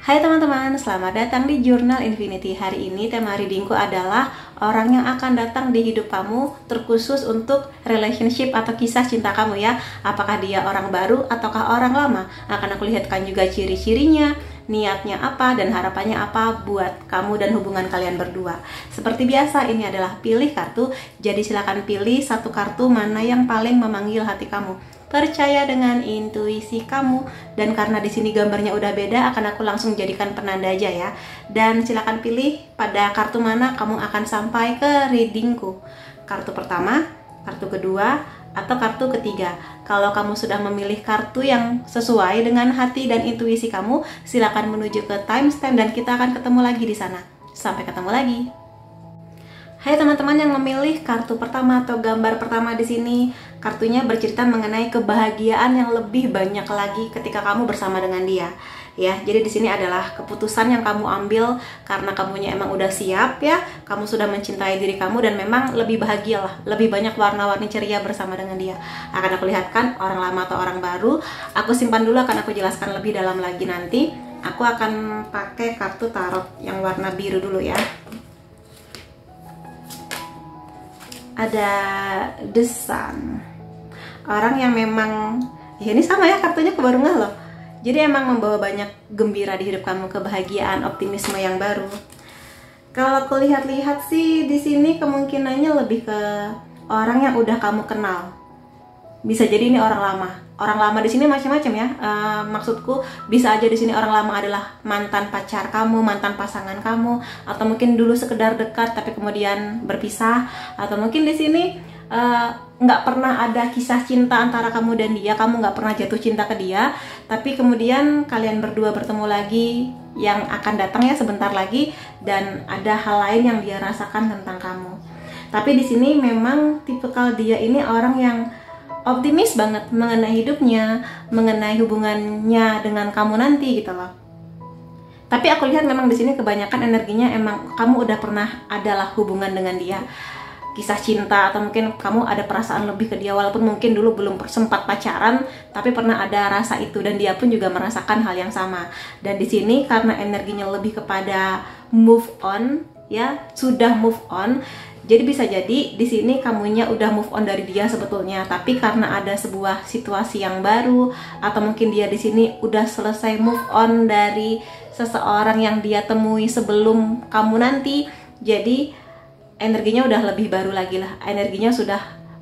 Hai teman-teman, selamat datang di Jurnal Infinity. Hari ini tema readingku adalah orang yang akan datang di hidup kamu terkhusus untuk relationship atau kisah cinta kamu ya. Apakah dia orang baru ataukah orang lama? Akan aku lihatkan juga ciri-cirinya, niatnya apa, dan harapannya apa buat kamu dan hubungan kalian berdua. Seperti biasa, ini adalah pilih kartu. Jadi silakan pilih satu kartu mana yang paling memanggil hati kamu. Percaya dengan intuisi kamu, dan karena di sini gambarnya udah beda, akan aku langsung jadikan penanda aja ya. Dan silakan pilih pada kartu mana kamu akan sampai ke readingku. Kartu pertama, kartu kedua, atau kartu ketiga. Kalau kamu sudah memilih kartu yang sesuai dengan hati dan intuisi kamu, silakan menuju ke timestamp dan kita akan ketemu lagi di sana. Sampai ketemu lagi. Hai teman-teman yang memilih kartu pertama atau gambar pertama di sini, kartunya bercerita mengenai kebahagiaan yang lebih banyak lagi ketika kamu bersama dengan dia. Ya, jadi di sini adalah keputusan yang kamu ambil karena kamunya emang udah siap ya, kamu sudah mencintai diri kamu dan memang lebih bahagia lah, lebih banyak warna-warni ceria bersama dengan dia. Akan aku lihatkan orang lama atau orang baru. Aku simpan dulu, akan aku jelaskan lebih dalam lagi nanti. Aku akan pakai kartu tarot yang warna biru dulu ya. Ada The Sun, orang yang memang ya ini sama ya, kartunya aku baru ngeh loh. Jadi emang membawa banyak gembira di hidup kamu, kebahagiaan, optimisme yang baru. Kalau aku lihat-lihat sih di sini kemungkinannya lebih ke orang yang udah kamu kenal. Bisa jadi ini orang lama. Orang lama di sini macam-macam ya. Maksudku bisa aja di sini orang lama adalah mantan pacar kamu, mantan pasangan kamu, atau mungkin dulu sekedar dekat tapi kemudian berpisah, atau mungkin di sini nggak pernah ada kisah cinta antara kamu dan dia, kamu nggak pernah jatuh cinta ke dia, tapi kemudian kalian berdua bertemu lagi yang akan datang ya sebentar lagi, dan ada hal lain yang dia rasakan tentang kamu. Tapi di sini memang tipikal dia ini orang yang optimis banget mengenai hidupnya, mengenai hubungannya dengan kamu nanti gitu loh. Tapi aku lihat memang di sini kebanyakan energinya emang kamu udah pernah adalah hubungan dengan dia, kisah cinta, atau mungkin kamu ada perasaan lebih ke dia walaupun mungkin dulu belum sempat pacaran, tapi pernah ada rasa itu dan dia pun juga merasakan hal yang sama. Dan di sini karena energinya lebih kepada move on ya, sudah move on. Jadi bisa jadi di sini kamunya udah move on dari dia sebetulnya, tapi karena ada sebuah situasi yang baru, atau mungkin dia di sini udah selesai move on dari seseorang yang dia temui sebelum kamu nanti. Jadi energinya udah lebih baru lagi lah, energinya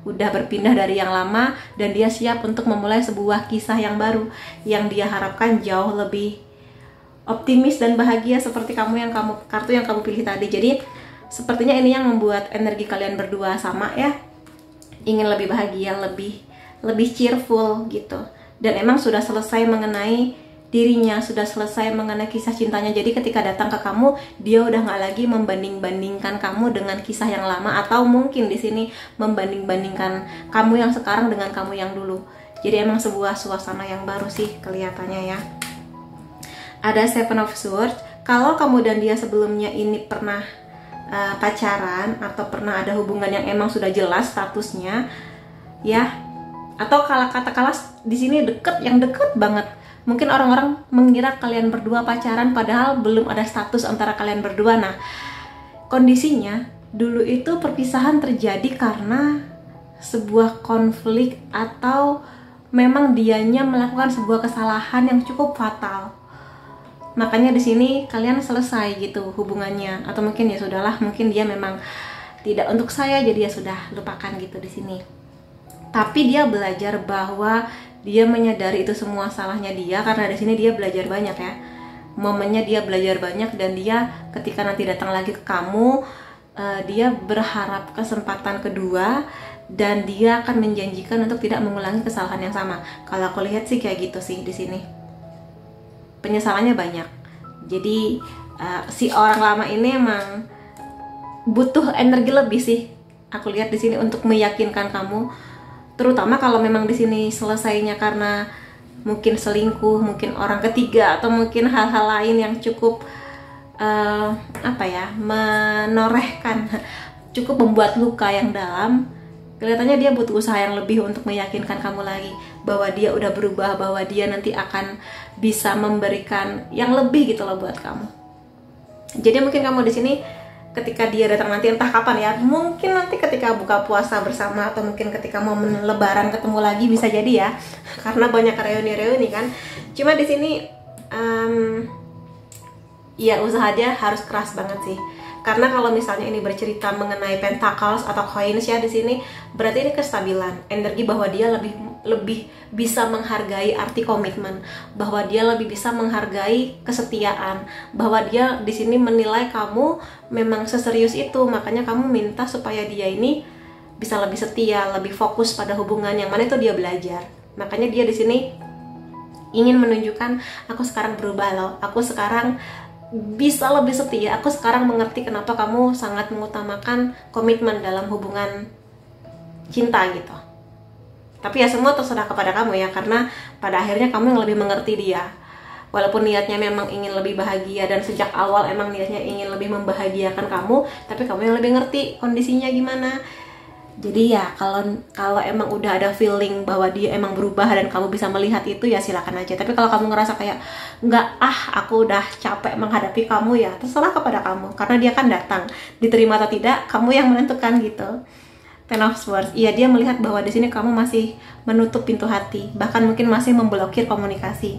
udah berpindah dari yang lama dan dia siap untuk memulai sebuah kisah yang baru yang dia harapkan jauh lebih optimis dan bahagia seperti kartu yang kamu pilih tadi. Jadi sepertinya ini yang membuat energi kalian berdua sama ya, ingin lebih bahagia, lebih cheerful gitu. Dan emang sudah selesai mengenai dirinya, sudah selesai mengenai kisah cintanya. Jadi ketika datang ke kamu, dia udah nggak lagi membanding-bandingkan kamu dengan kisah yang lama, atau mungkin di sini membanding-bandingkan kamu yang sekarang dengan kamu yang dulu. Jadi emang sebuah suasana yang baru sih kelihatannya ya. Ada Seven of Swords. Kalau kamu dan dia sebelumnya ini pernah pacaran atau pernah ada hubungan yang emang sudah jelas statusnya ya, atau katakanlah di sini deket banget, mungkin orang-orang mengira kalian berdua pacaran padahal belum ada status antara kalian berdua. Nah, kondisinya dulu itu perpisahan terjadi karena sebuah konflik, atau memang dianya melakukan sebuah kesalahan yang cukup fatal. Makanya di sini kalian selesai gitu hubungannya, atau mungkin ya sudahlah, mungkin dia memang tidak untuk saya jadi ya sudah, lupakan gitu di sini. Tapi dia belajar bahwa dia menyadari itu semua salahnya dia, karena di sini dia belajar banyak ya. Momennya dia belajar banyak, dan dia ketika nanti datang lagi ke kamu, dia berharap kesempatan kedua dan dia akan menjanjikan untuk tidak mengulangi kesalahan yang sama. Kalau aku lihat sih kayak gitu sih di sini. Penyesalannya banyak. Jadi si orang lama ini emang butuh energi lebih sih. Aku lihat di sini untuk meyakinkan kamu, terutama kalau memang di sini selesainya karena mungkin selingkuh, mungkin orang ketiga, atau mungkin hal-hal lain yang cukup menorehkan, cukup membuat luka yang dalam. Kelihatannya dia butuh usaha yang lebih untuk meyakinkan kamu lagi bahwa dia udah berubah, bahwa dia nanti akan bisa memberikan yang lebih gitu loh buat kamu. Jadi mungkin kamu di sini ketika dia datang nanti, entah kapan ya, mungkin nanti ketika buka puasa bersama atau mungkin ketika momen lebaran ketemu lagi, bisa jadi ya, karena banyak reuni-reuni kan. Cuma di sini ya usaha dia harus keras banget sih. Karena kalau misalnya ini bercerita mengenai pentacles atau coins ya di sini, berarti ini kestabilan, energi bahwa dia lebih bisa menghargai arti komitmen, bahwa dia lebih bisa menghargai kesetiaan, bahwa dia di sini menilai kamu memang seserius itu, makanya kamu minta supaya dia ini bisa lebih setia, lebih fokus pada hubungan yang mana itu dia belajar. Makanya dia di sini ingin menunjukkan, aku sekarang berubah loh, aku sekarang bisa lebih setia, aku sekarang mengerti kenapa kamu sangat mengutamakan komitmen dalam hubungan cinta gitu. Tapi ya semua terserah kepada kamu ya, karena pada akhirnya kamu yang lebih mengerti dia. Walaupun niatnya memang ingin lebih bahagia dan sejak awal emang niatnya ingin lebih membahagiakan kamu, tapi kamu yang lebih ngerti kondisinya gimana. Jadi ya kalau emang udah ada feeling bahwa dia emang berubah dan kamu bisa melihat itu, ya silakan aja. Tapi kalau kamu ngerasa kayak nggak, aku udah capek menghadapi kamu, ya terserah kepada kamu, karena dia kan datang, diterima atau tidak kamu yang menentukan gitu. Ten of Swords, iya, dia melihat bahwa di sini kamu masih menutup pintu hati, bahkan mungkin masih memblokir komunikasi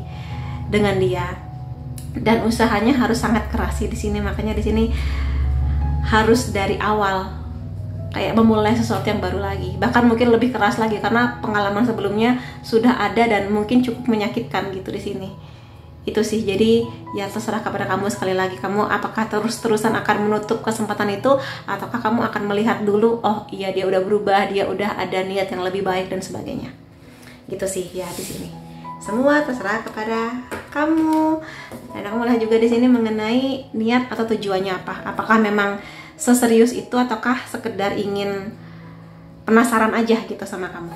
dengan dia, dan usahanya harus sangat keras sih di sini. Makanya di sini harus dari awal kayak memulai sesuatu yang baru lagi, bahkan mungkin lebih keras lagi karena pengalaman sebelumnya sudah ada dan mungkin cukup menyakitkan gitu di sini. Itu sih, jadi ya terserah kepada kamu. Sekali lagi, kamu apakah terus-terusan akan menutup kesempatan itu, ataukah kamu akan melihat dulu, oh iya dia udah berubah, dia udah ada niat yang lebih baik dan sebagainya. Gitu sih ya di sini. Semua terserah kepada kamu. Dan aku melihat juga di sini mengenai niat atau tujuannya apa. Apakah memang seserius itu ataukah sekedar ingin penasaran aja gitu sama kamu.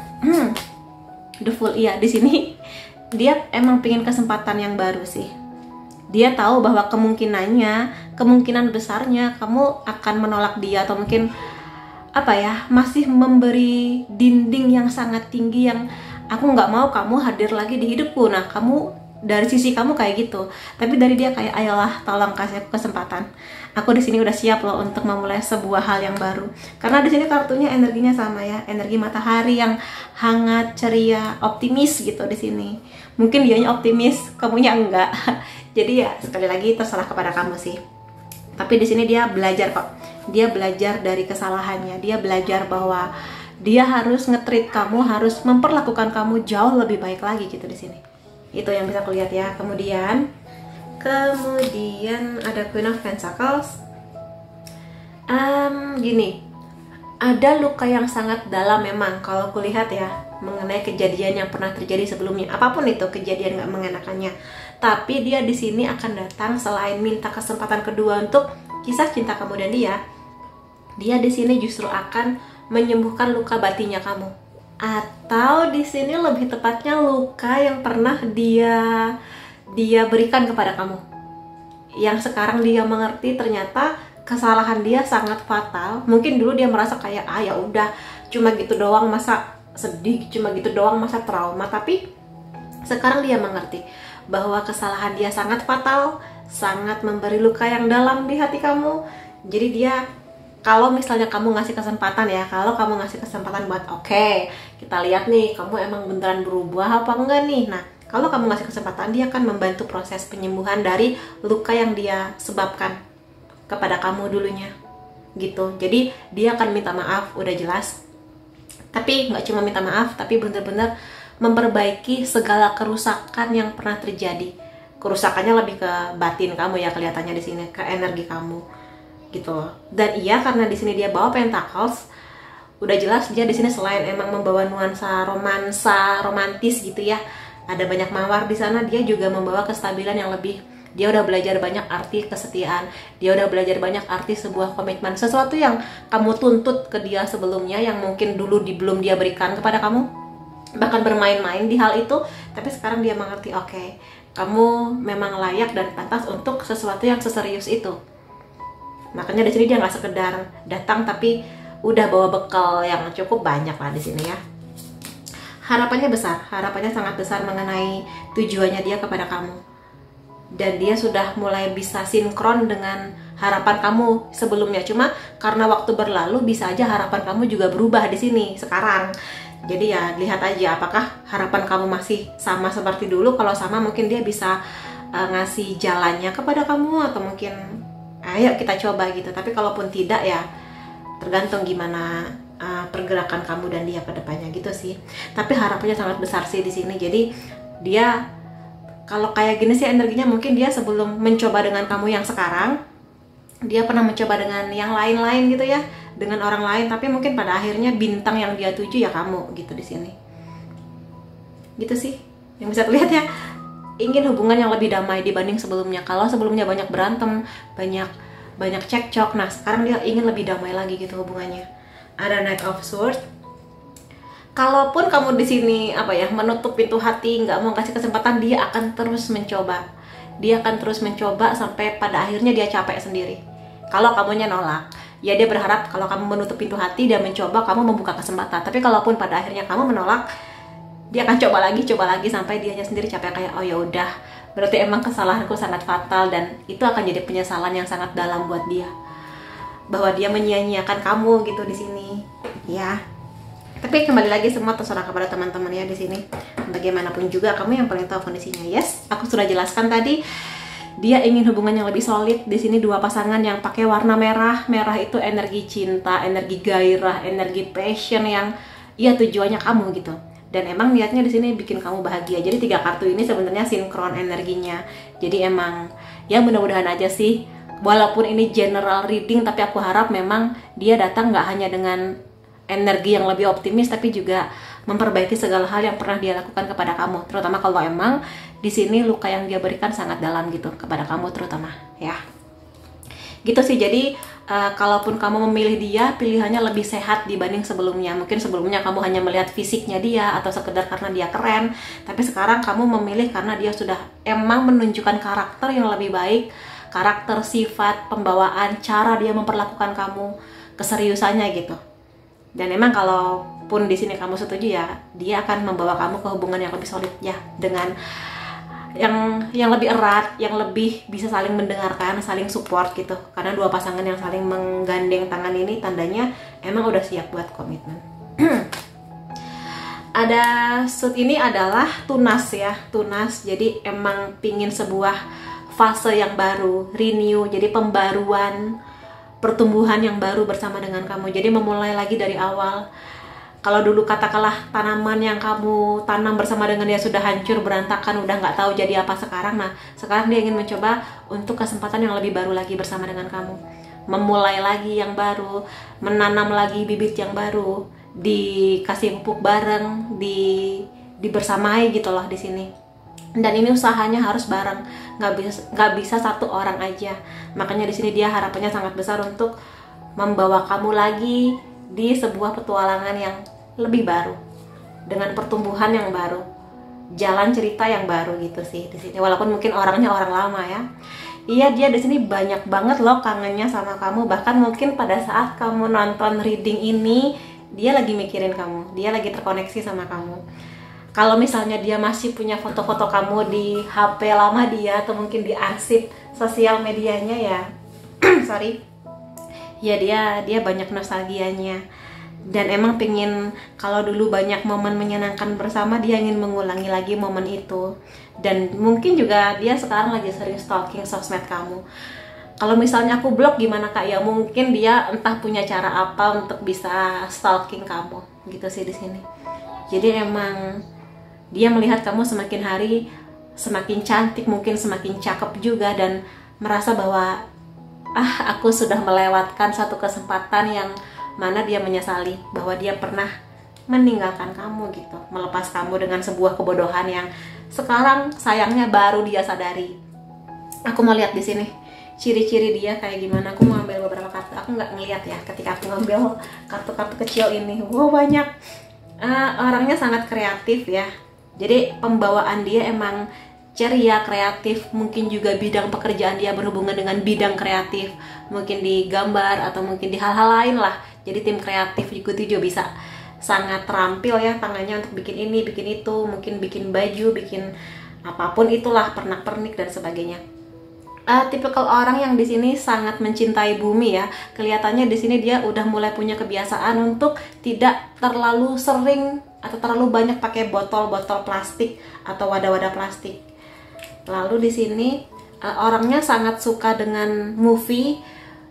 The Fool, iya, di sini dia emang pengen kesempatan yang baru sih. Dia tahu bahwa kemungkinan besarnya kamu akan menolak dia, atau mungkin apa ya, masih memberi dinding yang sangat tinggi yang aku nggak mau kamu hadir lagi di hidupku. Nah, kamu dari sisi kamu kayak gitu, tapi dari dia kayak, ayolah tolong kasih aku kesempatan. Aku di sini udah siap loh untuk memulai sebuah hal yang baru. Karena di sini kartunya energinya sama ya, energi matahari yang hangat, ceria, optimis gitu di sini. Mungkin dianya optimis, kamunya enggak. Jadi ya sekali lagi terserah kepada kamu sih. Tapi di sini dia belajar kok. Dia belajar dari kesalahannya. Dia belajar bahwa dia harus nge-treat kamu, harus memperlakukan kamu jauh lebih baik lagi gitu di sini. Itu yang bisa aku lihat ya. Kemudian ada Queen of Pentacles. Gini, ada luka yang sangat dalam memang kalau aku lihat ya, mengenai kejadian yang pernah terjadi sebelumnya. Apapun itu kejadian gak mengenakannya, tapi dia di sini akan datang selain minta kesempatan kedua untuk kisah cinta kamu dan dia di sini justru akan menyembuhkan luka batinnya kamu. Atau di sini lebih tepatnya luka yang pernah dia berikan kepada kamu, yang sekarang dia mengerti ternyata kesalahan dia sangat fatal. Mungkin dulu dia merasa kayak ya udah cuma gitu doang, masa sedih, cuma gitu doang, masa trauma. Tapi sekarang dia mengerti bahwa kesalahan dia sangat fatal, sangat memberi luka yang dalam di hati kamu. Jadi dia, kalau misalnya kamu ngasih kesempatan ya, kalau kamu ngasih kesempatan buat oke, kita lihat nih kamu emang beneran berubah apa enggak nih. Nah, kalau kamu ngasih kesempatan, dia akan membantu proses penyembuhan dari luka yang dia sebabkan kepada kamu dulunya gitu. Jadi dia akan minta maaf, udah jelas. Tapi nggak cuma minta maaf, tapi bener-bener memperbaiki segala kerusakan yang pernah terjadi. Kerusakannya lebih ke batin kamu ya, kelihatannya di sini, ke energi kamu gitu loh. Dan iya, karena di sini dia bawa Pentacles, udah jelas dia di sini selain emang membawa nuansa romantis gitu ya, ada banyak mawar di sana, dia juga membawa kestabilan yang lebih. Dia udah belajar banyak arti kesetiaan, dia udah belajar banyak arti sebuah komitmen, sesuatu yang kamu tuntut ke dia sebelumnya, yang mungkin dulu belum dia berikan kepada kamu, bahkan bermain-main di hal itu. Tapi sekarang dia mengerti, oke, kamu memang layak dan pantas untuk sesuatu yang seserius itu. Makanya di sini dia nggak sekedar datang, tapi udah bawa bekal yang cukup banyak lah di sini ya. harapannya besar, harapannya sangat besar mengenai tujuannya dia kepada kamu. Dan dia sudah mulai bisa sinkron dengan harapan kamu sebelumnya. Cuma karena waktu berlalu bisa aja harapan kamu juga berubah di sini sekarang. Jadi ya lihat aja apakah harapan kamu masih sama seperti dulu. Kalau sama mungkin dia bisa ngasih jalannya kepada kamu, atau mungkin ayo kita coba gitu. Tapi kalaupun tidak ya tergantung gimana pergerakan kamu dan dia ke depannya gitu sih. Tapi harapannya sangat besar sih di sini. Jadi dia kalau kayak gini sih energinya, mungkin dia sebelum mencoba dengan kamu yang sekarang, dia pernah mencoba dengan yang lain-lain gitu ya, dengan orang lain, tapi mungkin pada akhirnya bintang yang dia tuju ya kamu gitu di sini. Gitu sih yang bisa terlihat ya. Ingin hubungan yang lebih damai dibanding sebelumnya. Kalau sebelumnya banyak berantem, banyak cekcok, nah sekarang dia ingin lebih damai lagi gitu hubungannya. Ada Knight of Swords. Kalaupun kamu di sini menutup pintu hati, nggak mau kasih kesempatan, dia akan terus mencoba. Dia akan terus mencoba sampai pada akhirnya dia capek sendiri. Kalau kamunya nolak, ya dia berharap kalau kamu menutup pintu hati, dia mencoba, kamu membuka kesempatan. Tapi kalaupun pada akhirnya kamu menolak, dia akan coba lagi sampai dianya sendiri capek, kayak oh ya udah, berarti emang kesalahanku sangat fatal, dan itu akan jadi penyesalan yang sangat dalam buat dia. Bahwa dia menyia-nyiakan kamu gitu di sini, ya. Tapi kembali lagi semua terserah kepada teman-teman ya di sini. Bagaimanapun juga kamu yang paling tahu kondisinya. Yes, aku sudah jelaskan tadi. Dia ingin hubungan yang lebih solid. Di sini dua pasangan yang pakai warna merah. Merah itu energi cinta, energi gairah, energi passion yang ya tujuannya kamu gitu. Dan emang niatnya di sini bikin kamu bahagia. Jadi 3 kartu ini sebenarnya sinkron energinya. Jadi emang ya mudah-mudahan aja sih. Walaupun ini general reading, tapi aku harap memang dia datang nggak hanya dengan energi yang lebih optimis, tapi juga memperbaiki segala hal yang pernah dia lakukan kepada kamu, terutama kalau emang di sini luka yang dia berikan sangat dalam gitu kepada kamu terutama ya. Gitu sih. Jadi kalaupun kamu memilih dia, pilihannya lebih sehat dibanding sebelumnya. Mungkin sebelumnya kamu hanya melihat fisiknya dia atau sekedar karena dia keren, tapi sekarang kamu memilih karena dia sudah emang menunjukkan karakter yang lebih baik, karakter, sifat, pembawaan, cara dia memperlakukan kamu, keseriusannya gitu. Dan emang kalaupun di sini kamu setuju ya, dia akan membawa kamu ke hubungan yang lebih solid ya, dengan yang lebih erat, yang lebih bisa saling mendengarkan, saling support gitu. Karena dua pasangan yang saling menggandeng tangan ini tandanya emang udah siap buat komitmen. Ada suit ini adalah tunas ya, tunas. Jadi emang pingin sebuah fase yang baru, renew, jadi pembaruan, pertumbuhan yang baru bersama dengan kamu. Jadi memulai lagi dari awal. Kalau dulu katakanlah tanaman yang kamu tanam bersama dengan dia sudah hancur, berantakan, udah nggak tahu jadi apa sekarang. Nah, sekarang dia ingin mencoba untuk kesempatan yang lebih baru lagi bersama dengan kamu. Memulai lagi yang baru, menanam lagi bibit yang baru, dikasih pupuk bareng, dibersamai gitu loh di sini. Dan ini usahanya harus bareng, nggak bisa satu orang aja. Makanya di sini dia harapannya sangat besar untuk membawa kamu lagi di sebuah petualangan yang lebih baru, dengan pertumbuhan yang baru, jalan cerita yang baru gitu sih di sini. Walaupun mungkin orangnya orang lama ya. Iya, dia di sini banyak banget loh kangennya sama kamu. Bahkan mungkin pada saat kamu nonton reading ini, dia lagi mikirin kamu, dia lagi terkoneksi sama kamu. Kalau misalnya dia masih punya foto-foto kamu di HP lama dia, atau mungkin di arsip sosial medianya ya, sorry, ya dia banyak nostalgianya. Dan emang pengen, kalau dulu banyak momen menyenangkan bersama, dia ingin mengulangi lagi momen itu. Dan mungkin juga dia sekarang lagi sering stalking sosmed kamu. Kalau misalnya aku blok gimana kak? Ya mungkin dia entah punya cara apa untuk bisa stalking kamu gitu sih di sini. Jadi emang dia melihat kamu semakin hari semakin cantik, mungkin semakin cakep juga, dan merasa bahwa aku sudah melewatkan satu kesempatan yang mana dia menyesali bahwa dia pernah meninggalkan kamu gitu, melepas kamu dengan sebuah kebodohan yang sekarang sayangnya baru dia sadari. Aku mau lihat di sini ciri-ciri dia kayak gimana. Aku mau ambil beberapa kartu. Aku nggak ngeliat ya ketika aku ngambil kartu-kartu kecil ini. Wow, banyak. Orangnya sangat kreatif ya. Jadi pembawaan dia emang ceria, kreatif. Mungkin juga bidang pekerjaan dia berhubungan dengan bidang kreatif, mungkin di gambar atau mungkin di hal-hal lain lah. Jadi tim kreatif juga bisa. sangat terampil ya tangannya untuk bikin ini, bikin itu, mungkin bikin baju, bikin apapun itulah, pernak-pernik dan sebagainya. Tipikal orang yang di sini sangat mencintai bumi ya. Kelihatannya di sini dia udah mulai punya kebiasaan untuk tidak terlalu sering atau terlalu banyak pakai botol-botol plastik atau wadah-wadah plastik. Lalu di sini orangnya sangat suka dengan movie,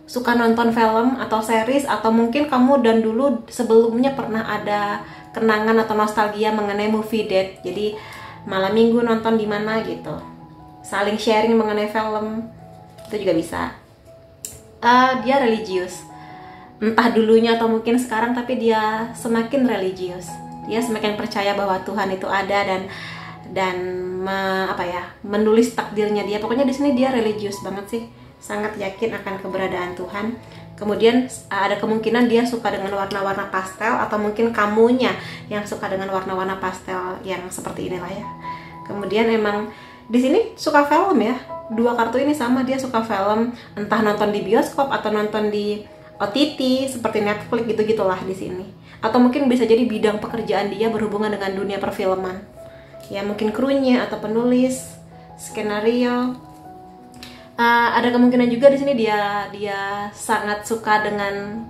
suka nonton film atau series, atau mungkin kamu dan dulu sebelumnya pernah ada kenangan atau nostalgia mengenai movie date. Jadi malam minggu nonton di mana gitu, saling sharing mengenai film, itu juga bisa. Dia religius, entah dulunya atau mungkin sekarang, tapi dia semakin religius. Dia semakin percaya bahwa Tuhan itu ada dan menulis takdirnya dia. Pokoknya di sini dia religius banget sih, sangat yakin akan keberadaan Tuhan. Kemudian ada kemungkinan dia suka dengan warna-warna pastel, atau mungkin kamunya yang suka dengan warna-warna pastel yang seperti inilah ya. Kemudian emang di sini suka film ya. Dua kartu ini sama, dia suka film, entah nonton di bioskop atau nonton di OTT seperti Netflix gitu-gitulah di sini. Atau mungkin bisa jadi bidang pekerjaan dia berhubungan dengan dunia perfilman. Ya mungkin krunya atau penulis skenario. Ada kemungkinan juga di sini dia sangat suka dengan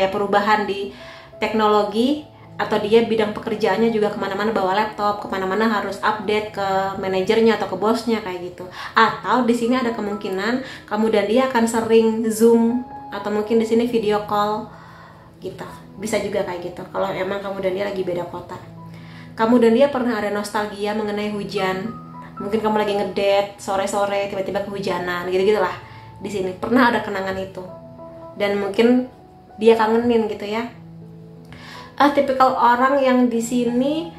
perubahan di teknologi, atau dia bidang pekerjaannya juga kemana-mana bawa laptop, kemana-mana harus update ke manajernya atau ke bosnya kayak gitu. Atau di sini ada kemungkinan kamu dan dia akan sering Zoom, atau mungkin di sini video call gitu. Bisa juga kayak gitu kalau emang kamu dan dia lagi beda kota. Kamu dan dia pernah ada nostalgia mengenai hujan. Mungkin kamu lagi ngedate sore-sore tiba-tiba kehujanan gitu-gitulah. Di sini pernah ada kenangan itu. Dan mungkin dia kangenin gitu ya. Tipikal orang yang di sini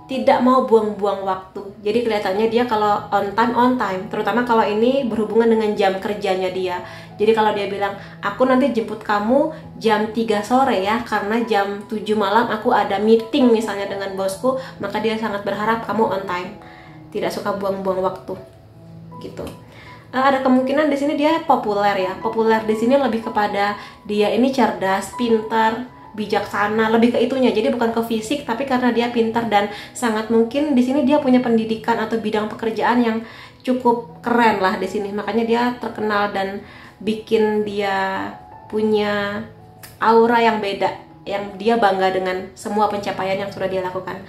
tidak mau buang-buang waktu. Jadi kelihatannya dia kalau on time, terutama kalau ini berhubungan dengan jam kerjanya dia. Jadi kalau dia bilang, aku nanti jemput kamu jam 3 sore ya, karena jam 7 malam aku ada meeting misalnya dengan bosku, maka dia sangat berharap kamu on time. Tidak suka buang-buang waktu gitu. Ada kemungkinan di sini dia populer ya. Populer di sini lebih kepada dia ini cerdas, pintar, bijaksana, lebih ke itunya. Jadi bukan ke fisik, tapi karena dia pintar dan sangat mungkin di sini dia punya pendidikan atau bidang pekerjaan yang cukup keren lah di sini. Makanya dia terkenal dan bikin dia punya aura yang beda, yang dia bangga dengan semua pencapaian yang sudah dia lakukan.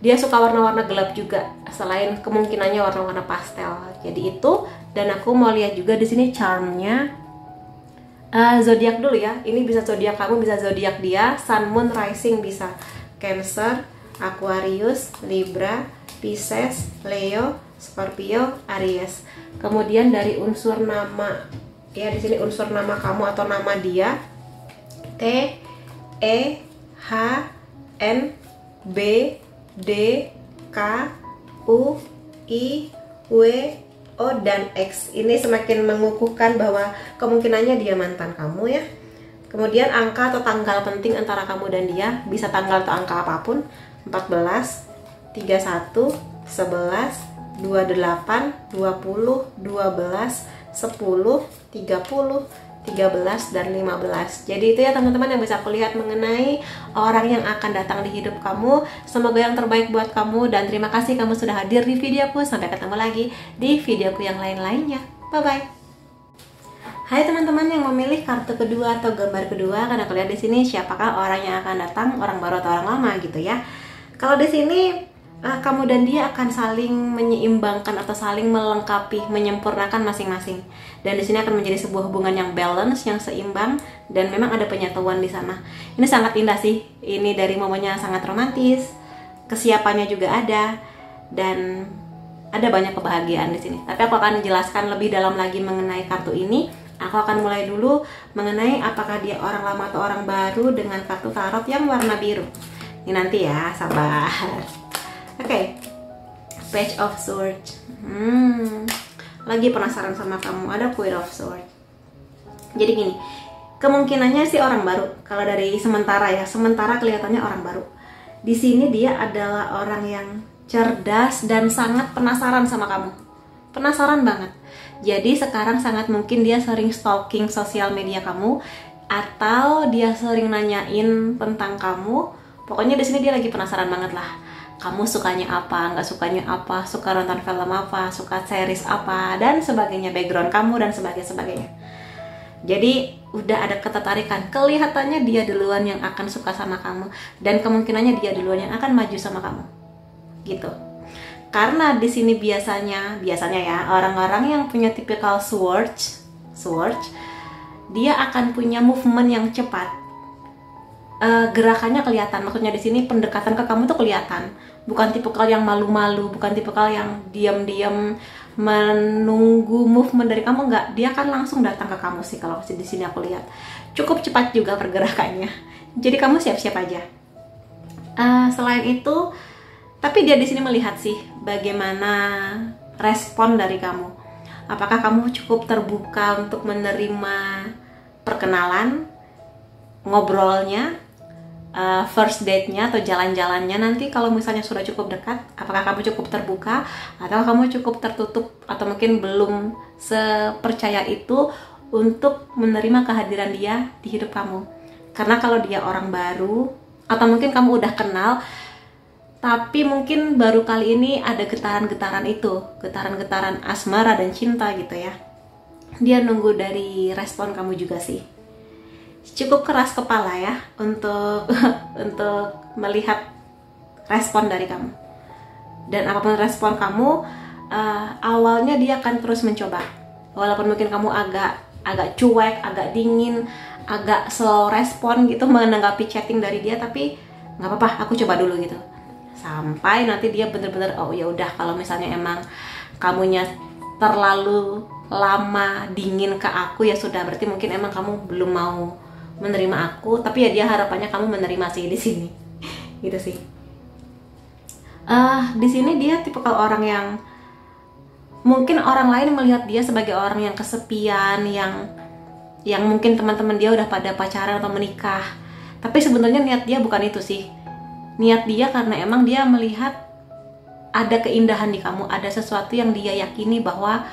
Dia suka warna-warna gelap juga, selain kemungkinannya warna-warna pastel. Jadi itu, dan aku mau lihat juga di sini charmnya. Zodiak dulu ya. Ini bisa zodiak kamu, bisa zodiak dia. Sun, Moon, Rising bisa Cancer, Aquarius, Libra, Pisces, Leo, Scorpio, Aries. Kemudian dari unsur nama ya, di sini unsur nama kamu atau nama dia T, E, H, N, B, D, K, U, I, W, O, dan X. Ini semakin mengukuhkan bahwa kemungkinannya dia mantan kamu ya. Kemudian angka atau tanggal penting antara kamu dan dia, bisa tanggal atau angka apapun. 14, 31, 11, 28, 20, 12, 10, 30, 13, dan 15. Jadi itu ya teman-teman yang bisa aku lihat mengenai orang yang akan datang di hidup kamu. Semoga yang terbaik buat kamu, dan terima kasih kamu sudah hadir di videoku. Sampai ketemu lagi di videoku yang lain-lainnya. Bye-bye. Hai teman-teman yang memilih kartu kedua atau gambar kedua, karena aku lihat di sini siapakah orang yang akan datang, orang baru atau orang lama gitu ya. Kalau di sini kamu dan dia akan saling menyeimbangkan atau saling melengkapi, menyempurnakan masing-masing. Dan di sini akan menjadi sebuah hubungan yang balance, yang seimbang, dan memang ada penyatuan di sana. Ini sangat indah sih. Ini dari momennya sangat romantis, kesiapannya juga ada, dan ada banyak kebahagiaan di sini. Tapi aku akan menjelaskan lebih dalam lagi mengenai kartu ini. Aku akan mulai dulu mengenai apakah dia orang lama atau orang baru dengan kartu tarot yang warna biru. Ini nanti ya, sabar. Oke, Page of Swords. Lagi penasaran sama kamu, ada Queen of Swords. Jadi gini, kemungkinannya sih orang baru. Kalau dari sementara ya, sementara kelihatannya orang baru. Di sini dia adalah orang yang cerdas dan sangat penasaran sama kamu. Penasaran banget. Jadi sekarang sangat mungkin dia sering stalking sosial media kamu, atau dia sering nanyain tentang kamu, Pokoknya di sini dia lagi penasaran banget lah. Kamu sukanya apa, nggak sukanya apa, suka nonton film apa, suka series apa, dan sebagainya, background kamu dan sebagainya. Jadi udah ada ketertarikan. Kelihatannya dia duluan yang akan suka sama kamu, dan kemungkinannya dia duluan yang akan maju sama kamu. Gitu. Karena di sini biasanya ya orang-orang yang punya tipikal Swords, dia akan punya movement yang cepat. Gerakannya kelihatan, maksudnya di sini pendekatan ke kamu tuh kelihatan, bukan tipikal yang malu-malu, bukan tipikal yang diam-diam menunggu movement dari kamu, enggak, dia kan langsung datang ke kamu sih kalau di sini aku lihat. Cukup cepat juga pergerakannya, jadi kamu siap-siap aja. Selain itu, tapi dia di sini melihat sih bagaimana respon dari kamu. Apakah kamu cukup terbuka untuk menerima perkenalan, ngobrolnya, first date-nya atau jalan-jalannya nanti kalau misalnya sudah cukup dekat. Apakah kamu cukup terbuka atau kamu cukup tertutup atau mungkin belum sepercaya itu untuk menerima kehadiran dia di hidup kamu. Karena kalau dia orang baru atau mungkin kamu udah kenal tapi mungkin baru kali ini ada getaran-getaran itu, getaran-getaran asmara dan cinta gitu ya. Dia nunggu dari respon kamu juga sih. Cukup keras kepala ya untuk melihat respon dari kamu. Dan apapun respon kamu, awalnya dia akan terus mencoba. Walaupun mungkin kamu agak cuek, agak dingin, agak slow respon gitu menanggapi chatting dari dia, tapi nggak apa-apa, aku coba dulu gitu. Sampai nanti dia bener-bener oh ya udah, kalau misalnya emang kamunya terlalu lama dingin ke aku ya sudah, berarti mungkin emang kamu belum mau menerima aku, tapi ya dia harapannya kamu menerima sih di sini. Gitu sih. Di sini dia tipikal orang yang mungkin orang lain melihat dia sebagai orang yang kesepian, yang mungkin teman-teman dia udah pada pacaran atau menikah. Tapi sebenarnya niat dia bukan itu sih. Niat dia karena emang dia melihat ada keindahan di kamu, ada sesuatu yang dia yakini bahwa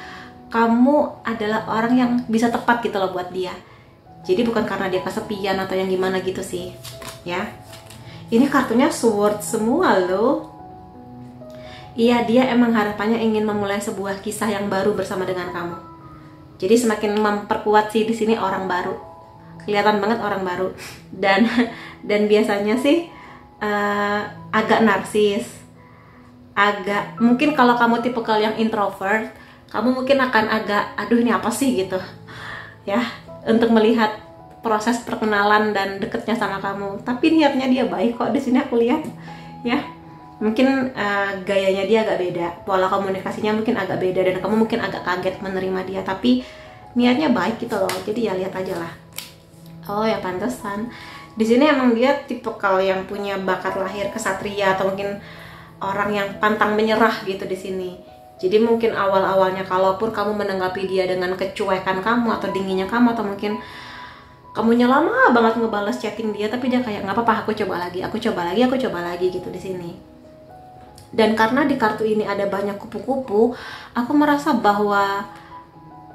kamu adalah orang yang bisa tepat gitu loh buat dia. Jadi bukan karena dia kesepian atau yang gimana gitu sih, ya. Ini kartunya Sword semua loh. Iya, dia emang harapannya ingin memulai sebuah kisah yang baru bersama dengan kamu. Jadi semakin memperkuat sih di sini orang baru. Kelihatan banget orang baru. Dan biasanya sih agak narsis. Agak mungkin kalau kamu tipikal yang introvert, kamu mungkin akan agak aduh ini apa sih gitu. Ya, untuk melihat proses perkenalan dan deketnya sama kamu. Tapi niatnya dia baik kok di sini aku lihat, ya. Mungkin gayanya dia agak beda, pola komunikasinya mungkin agak beda, dan kamu mungkin agak kaget menerima dia. Tapi niatnya baik gitu loh. Jadi ya lihat aja lah. Oh ya pantesan. Di sini emang dia tipikal yang punya bakat lahir kesatria atau mungkin orang yang pantang menyerah gitu di sini. Jadi mungkin awal-awalnya kalaupun kamu menanggapi dia dengan kecuekan kamu atau dinginnya kamu, atau mungkin kamunya lama banget ngebales chatting dia, tapi dia kayak nggak apa-apa, aku coba lagi gitu di sini. Dan karena di kartu ini ada banyak kupu-kupu, aku merasa bahwa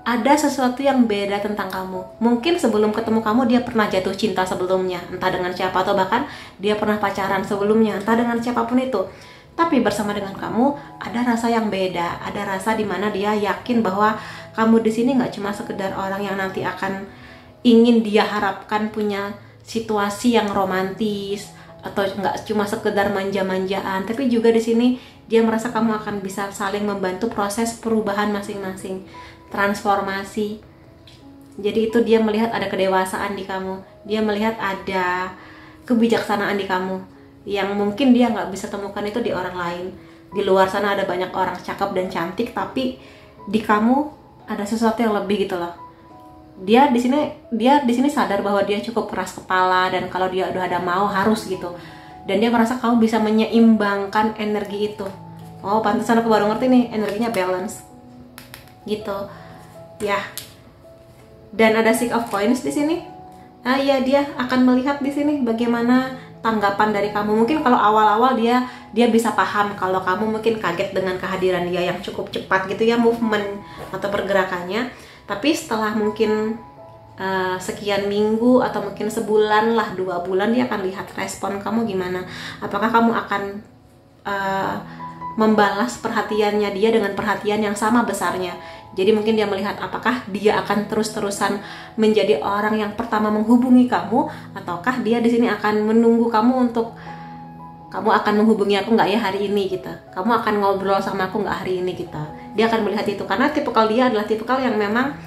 ada sesuatu yang beda tentang kamu. Mungkin sebelum ketemu kamu dia pernah jatuh cinta sebelumnya, entah dengan siapa, atau bahkan dia pernah pacaran sebelumnya, entah dengan siapapun itu. Tapi bersama dengan kamu ada rasa yang beda, ada rasa dimana dia yakin bahwa kamu di sini nggak cuma sekedar orang yang nanti akan ingin dia harapkan punya situasi yang romantis atau nggak cuma sekedar manja-manjaan, tapi juga di sini dia merasa kamu akan bisa saling membantu proses perubahan masing-masing, transformasi. Jadi itu dia melihat ada kedewasaan di kamu, dia melihat ada kebijaksanaan di kamu yang mungkin dia nggak bisa temukan itu di orang lain. Di luar sana ada banyak orang cakep dan cantik, tapi di kamu ada sesuatu yang lebih gitu loh. Dia di sini sadar bahwa dia cukup keras kepala, dan kalau dia udah ada mau harus gitu. Dan dia merasa kamu bisa menyeimbangkan energi itu. Oh, pantesan aku baru ngerti nih, energinya balance. Gitu. Ya. Dan ada Six of Coins di sini. Nah, iya, dia akan melihat di sini bagaimana tanggapan dari kamu. Mungkin kalau awal-awal dia bisa paham kalau kamu mungkin kaget dengan kehadiran dia yang cukup cepat gitu ya, movement atau pergerakannya. Tapi setelah mungkin sekian minggu atau mungkin sebulan lah, 2 bulan, dia akan lihat respon kamu gimana. Apakah kamu akan membalas perhatiannya dia dengan perhatian yang sama besarnya. Jadi mungkin dia melihat apakah dia akan terus-terusan menjadi orang yang pertama menghubungi kamu, ataukah dia di sini akan menunggu kamu untuk kamu akan menghubungi aku nggak ya hari ini gitu. Kamu akan ngobrol sama aku nggak hari ini gitu. Dia akan melihat itu karena tipikal dia adalah tipikal yang memang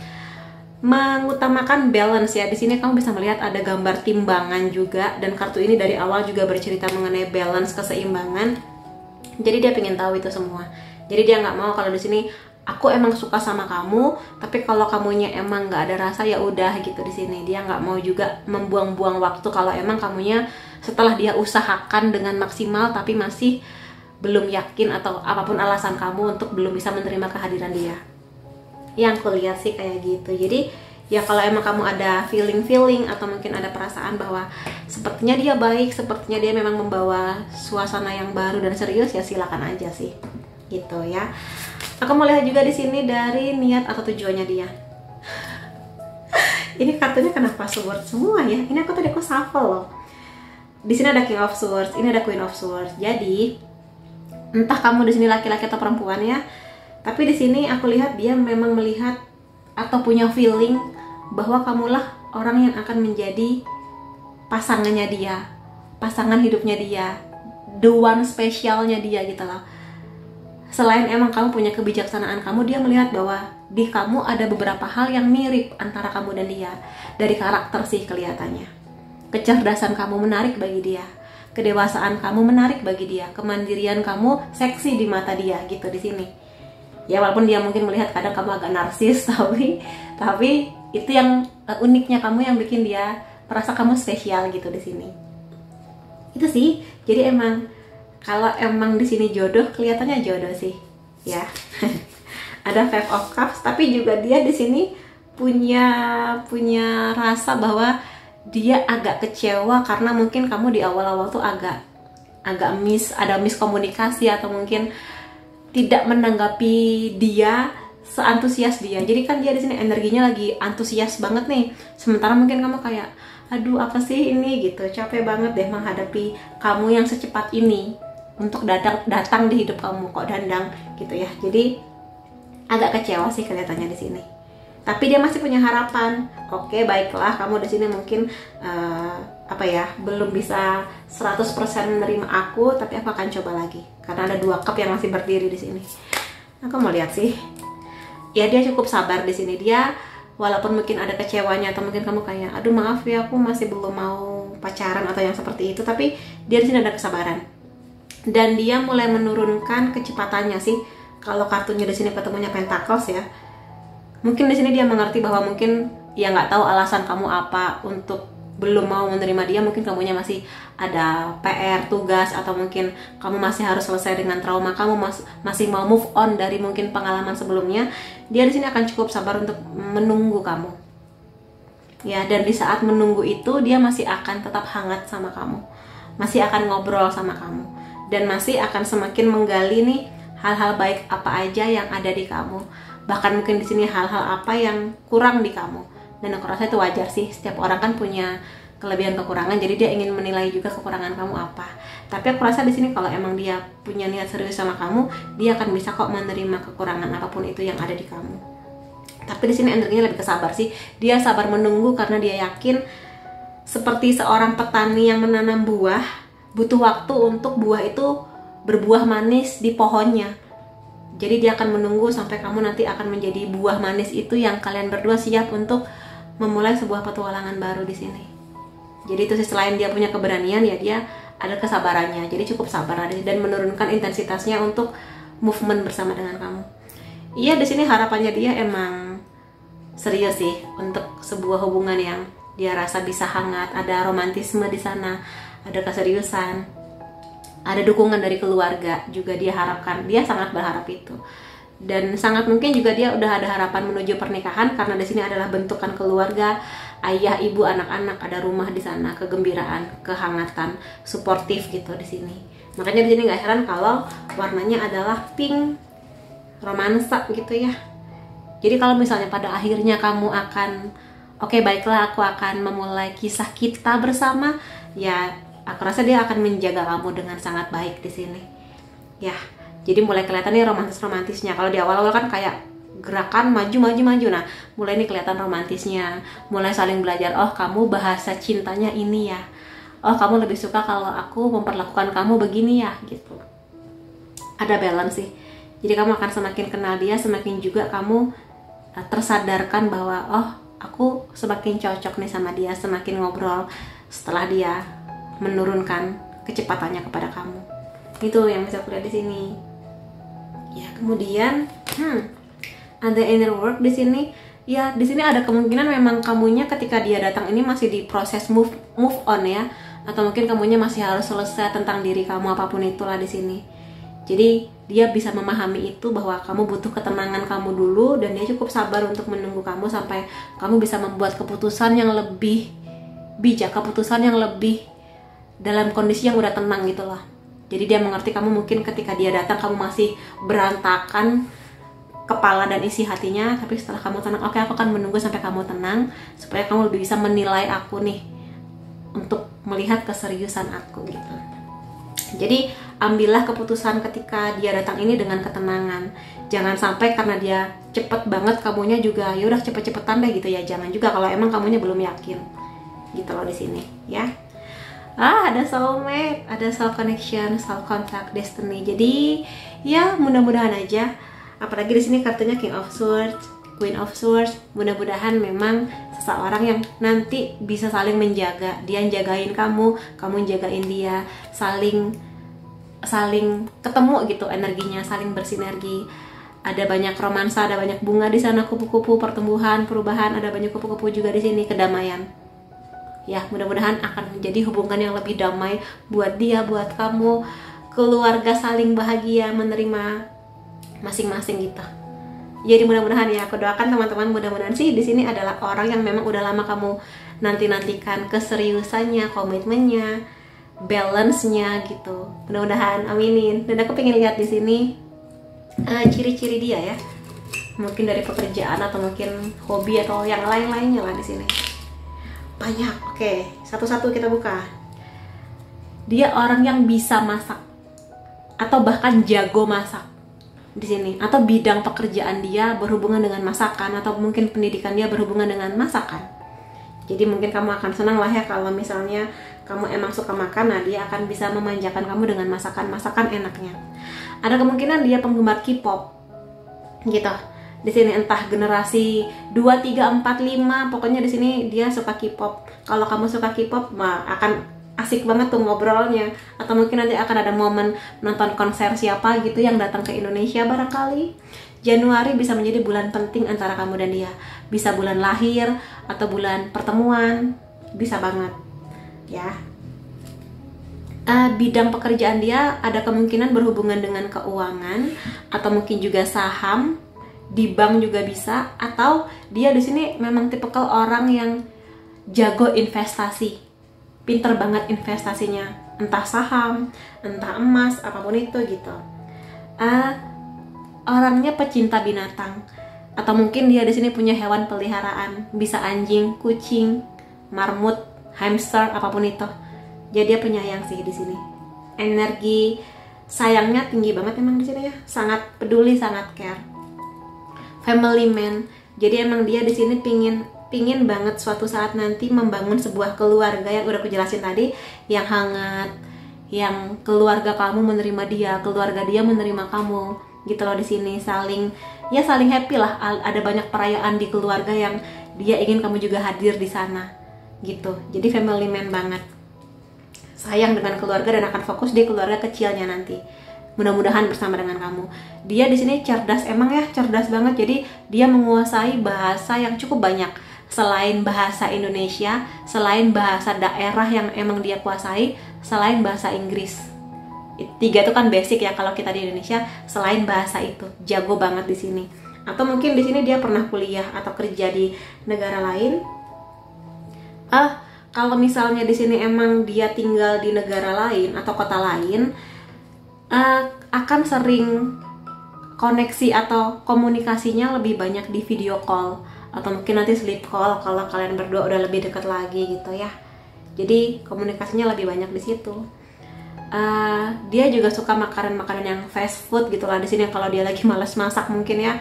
mengutamakan balance ya. Di sini kamu bisa melihat ada gambar timbangan juga, dan kartu ini dari awal juga bercerita mengenai balance, keseimbangan. Jadi dia pengen tahu itu semua. Jadi dia nggak mau kalau di sini aku emang suka sama kamu, tapi kalau kamunya emang nggak ada rasa ya udah gitu. Di sini dia nggak mau juga membuang-buang waktu kalau emang kamunya setelah dia usahakan dengan maksimal tapi masih belum yakin atau apapun alasan kamu untuk belum bisa menerima kehadiran dia. Yang aku lihat sih kayak gitu. Jadi ya kalau emang kamu ada feeling atau mungkin ada perasaan bahwa sepertinya dia baik, sepertinya dia memang membawa suasana yang baru dan serius, ya silakan aja sih gitu ya. Aku mau lihat juga di sini dari niat atau tujuannya dia. Ini kartunya kenapa Swords semua ya? Ini aku tadi shuffle loh. Di sini ada King of Swords, ini ada Queen of Swords. Jadi entah kamu di sini laki-laki atau perempuan ya, tapi di sini aku lihat dia memang melihat atau punya feeling bahwa kamulah orang yang akan menjadi pasangannya dia, pasangan hidupnya dia, the one spesialnya dia gitu loh. Selain emang kamu punya kebijaksanaan kamu, dia melihat bahwa di kamu ada beberapa hal yang mirip antara kamu dan dia. Dari karakter sih kelihatannya. Kecerdasan kamu menarik bagi dia, kedewasaan kamu menarik bagi dia, kemandirian kamu seksi di mata dia gitu di sini. Ya walaupun dia mungkin melihat kadang kamu agak narsis, tapi itu yang uniknya kamu yang bikin dia merasa kamu spesial gitu di sini. Itu sih. Jadi emang kalau emang di sini jodoh, kelihatannya jodoh sih, ya. Ada Five of Cups, tapi juga dia di sini punya rasa bahwa dia agak kecewa karena mungkin kamu di awal-awal tuh agak ada miskomunikasi atau mungkin tidak menanggapi dia seantusias dia. Jadi kan dia di sini energinya lagi antusias banget nih. Sementara mungkin kamu kayak, aduh apa sih ini gitu, capek banget deh menghadapi kamu yang secepat ini untuk datang di hidup kamu kok Dandang gitu ya. Jadi agak kecewa sih kelihatannya di sini. Tapi dia masih punya harapan. Oke, baiklah, kamu di sini mungkin belum bisa 100% menerima aku, tapi aku akan coba lagi. Karena ada 2 cup yang masih berdiri di sini. Aku mau lihat sih. Ya dia cukup sabar di sini. Dia walaupun mungkin ada kecewanya atau mungkin kamu kayak, aduh maaf ya aku masih belum mau pacaran atau yang seperti itu, tapi dia di sini ada kesabaran. Dan dia mulai menurunkan kecepatannya sih. Kalau kartunya di sini ketemunya Pentacles ya. Mungkin di sini dia mengerti bahwa mungkin ya nggak tahu alasan kamu apa untuk belum mau menerima dia. Mungkin kamunya masih ada PR, tugas, atau mungkin kamu masih harus selesai dengan trauma, kamu masih mau move on dari mungkin pengalaman sebelumnya. Dia di sini akan cukup sabar untuk menunggu kamu. Ya, dan di saat menunggu itu dia masih akan tetap hangat sama kamu. Masih akan ngobrol sama kamu dan masih akan semakin menggali nih hal-hal baik apa aja yang ada di kamu. Bahkan mungkin di sini hal-hal apa yang kurang di kamu. Dan aku rasa itu wajar sih, setiap orang kan punya kelebihan kekurangan, jadi dia ingin menilai juga kekurangan kamu apa. Tapi aku rasa di sini kalau emang dia punya niat serius sama kamu, dia akan bisa kok menerima kekurangan apapun itu yang ada di kamu. Tapi di sini energinya lebih ke sabar sih. Dia sabar menunggu karena dia yakin seperti seorang petani yang menanam buah, butuh waktu untuk buah itu berbuah manis di pohonnya. Jadi dia akan menunggu sampai kamu nanti akan menjadi buah manis itu yang kalian berdua siap untuk memulai sebuah petualangan baru di sini. Jadi itu sih, selain dia punya keberanian ya dia ada kesabarannya. Jadi cukup sabar dan menurunkan intensitasnya untuk movement bersama dengan kamu. Iya, di sini harapannya dia emang serius sih untuk sebuah hubungan yang dia rasa bisa hangat, ada romantisme di sana, ada keseriusan. Ada dukungan dari keluarga juga dia harapkan. Dia sangat berharap itu. Dan sangat mungkin juga dia udah ada harapan menuju pernikahan karena di sini adalah bentukan keluarga, ayah, ibu, anak-anak, ada rumah di sana, kegembiraan, kehangatan, suportif gitu di sini. Makanya di sini nggak heran kalau warnanya adalah pink, romansa gitu ya. Jadi kalau misalnya pada akhirnya kamu akan oke, baiklah, aku akan memulai kisah kita bersama. Ya, aku rasa dia akan menjaga kamu dengan sangat baik di sini. Ya, jadi mulai kelihatan nih romantisnya. Kalau di awal-awal kan kayak gerakan maju. Nah, mulai nih kelihatan romantisnya. Mulai saling belajar. Oh, kamu bahasa cintanya ini ya. Oh, kamu lebih suka kalau aku memperlakukan kamu begini ya, gitu. Ada balance sih. Jadi kamu akan semakin kenal dia, semakin juga kamu tersadarkan bahwa oh, aku semakin cocok nih sama dia, semakin ngobrol setelah dia menurunkan kecepatannya kepada kamu. Itu yang bisa aku lihat di sini. Ya, kemudian ada inner work di sini. Ya, di sini ada kemungkinan memang kamunya ketika dia datang ini masih di proses move on ya, atau mungkin kamunya masih harus selesai tentang diri kamu, apapun itulah di sini. Jadi dia bisa memahami itu bahwa kamu butuh ketenangan kamu dulu, dan dia cukup sabar untuk menunggu kamu sampai kamu bisa membuat keputusan yang lebih bijak, keputusan yang lebih dalam kondisi yang udah tenang gitu loh. Jadi dia mengerti kamu mungkin ketika dia datang kamu masih berantakan kepala dan isi hatinya, tapi setelah kamu tenang, oke, aku akan menunggu sampai kamu tenang supaya kamu lebih bisa menilai aku nih, untuk melihat keseriusan aku gitu. Jadi ambillah keputusan ketika dia datang ini dengan ketenangan. Jangan sampai karena dia cepet banget kamunya juga ya udah cepet-cepetan deh gitu ya. Jangan juga kalau emang kamunya belum yakin. Gitu loh di sini ya. Ada soulmate, ada soul connection, soul contact, destiny. Jadi ya mudah-mudahan aja. Apalagi di sini kartunya King of Swords, Queen of Swords. Mudah-mudahan memang seseorang yang nanti bisa saling menjaga. Dia jagain kamu, kamu jagain dia, saling ketemu gitu energinya, saling bersinergi. Ada banyak romansa, ada banyak bunga di sana, kupu-kupu, pertumbuhan, perubahan, ada banyak kupu-kupu juga di sini, kedamaian. Ya, mudah-mudahan akan menjadi hubungan yang lebih damai buat dia, buat kamu, keluarga saling bahagia menerima masing-masing gitu. Jadi mudah-mudahan ya, aku doakan teman-teman, mudah-mudahan sih di sini adalah orang yang memang udah lama kamu nantikan keseriusannya, komitmennya, balance-nya gitu. Mudah-mudahan, aminin. Dan aku pengen lihat di sini ciri-ciri dia ya. Mungkin dari pekerjaan atau mungkin hobi atau yang lain-lainnya lah di sini. Banyak. Oke, satu-satu kita buka. Dia orang yang bisa masak atau bahkan jago masak di sini, atau bidang pekerjaan dia berhubungan dengan masakan, atau mungkin pendidikan dia berhubungan dengan masakan. Jadi mungkin kamu akan senang lah ya kalau misalnya kamu emang suka makan, nah dia akan bisa memanjakan kamu dengan masakan enaknya. Ada kemungkinan dia penggemar K-pop gitu. Di sini entah generasi 2, 3, 4, 5, pokoknya di sini dia suka K-pop. Kalau kamu suka K-pop, akan asik banget tuh ngobrolnya. Atau mungkin nanti akan ada momen nonton konser siapa gitu yang datang ke Indonesia barangkali. Januari bisa menjadi bulan penting antara kamu dan dia. Bisa bulan lahir atau bulan pertemuan, bisa banget ya. Bidang pekerjaan dia ada kemungkinan berhubungan dengan keuangan, atau mungkin juga saham, di bank juga bisa. Atau dia di sini memang tipikal orang yang jago investasi, pinter banget investasinya, entah saham, entah emas, apapun itu gitu. Orangnya pecinta binatang, atau mungkin dia di sini punya hewan peliharaan, bisa anjing, kucing, marmut, hamster, apapun itu. Jadi dia penyayang sih di sini. Energi sayangnya tinggi banget emang di sini ya, sangat peduli, sangat care. Family man. Jadi emang dia di sini pingin banget suatu saat nanti membangun sebuah keluarga yang udah aku jelasin tadi, yang hangat, yang keluarga kamu menerima dia, keluarga dia menerima kamu, gitu loh. Di sini saling happy lah. Ada banyak perayaan di keluarga yang dia ingin kamu juga hadir di sana, gitu. Jadi family man banget, sayang dengan keluarga dan akan fokus di keluarga kecilnya nanti. Mudah-mudahan bersama dengan kamu. Dia di sini cerdas, emang ya cerdas banget. Jadi dia menguasai bahasa yang cukup banyak. Selain bahasa Indonesia, selain bahasa daerah yang emang dia kuasai, selain bahasa Inggris. 3 itu kan basic ya kalau kita di Indonesia. Selain bahasa itu, jago banget di sini. Atau mungkin di sini dia pernah kuliah atau kerja di negara lain. Kalau misalnya di sini emang dia tinggal di negara lain atau kota lain, akan sering koneksi atau komunikasinya lebih banyak di video call, atau mungkin nanti sleep call kalau kalian berdua udah lebih dekat lagi gitu ya. Jadi komunikasinya lebih banyak di situ. Dia juga suka makanan-makanan yang fast food gitu lah di sini. Kalau dia lagi males masak mungkin ya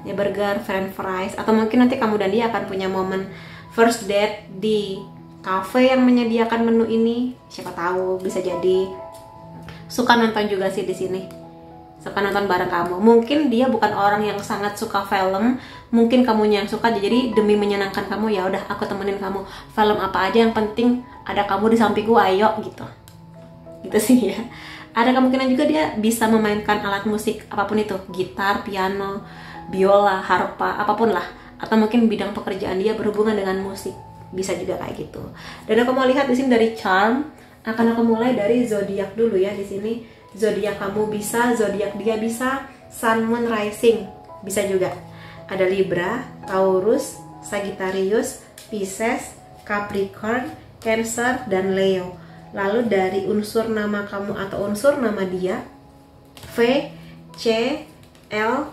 burger, french fries, atau mungkin nanti kamu dan dia akan punya momen first date di cafe yang menyediakan menu ini. Siapa tahu bisa jadi. Suka nonton juga sih di sini. Suka nonton bareng kamu. Mungkin dia bukan orang yang sangat suka film, mungkin kamunya yang suka. Jadi demi menyenangkan kamu, ya udah aku temenin kamu. Film apa aja yang penting ada kamu di sampingku, ayo gitu. Gitu sih ya. Ada kemungkinan juga dia bisa memainkan alat musik apapun itu, gitar, piano, biola, harpa, apapun lah. Atau mungkin bidang pekerjaan dia berhubungan dengan musik, bisa juga kayak gitu. Dan aku mau lihat di sini dari charm, akan aku mulai dari zodiak dulu ya di sini. Zodiak kamu bisa, zodiak dia bisa, Sun, Moon, Rising bisa juga. Ada Libra, Taurus, Sagittarius, Pisces, Capricorn, Cancer, dan Leo. Lalu dari unsur nama kamu atau unsur nama dia, V, C, L,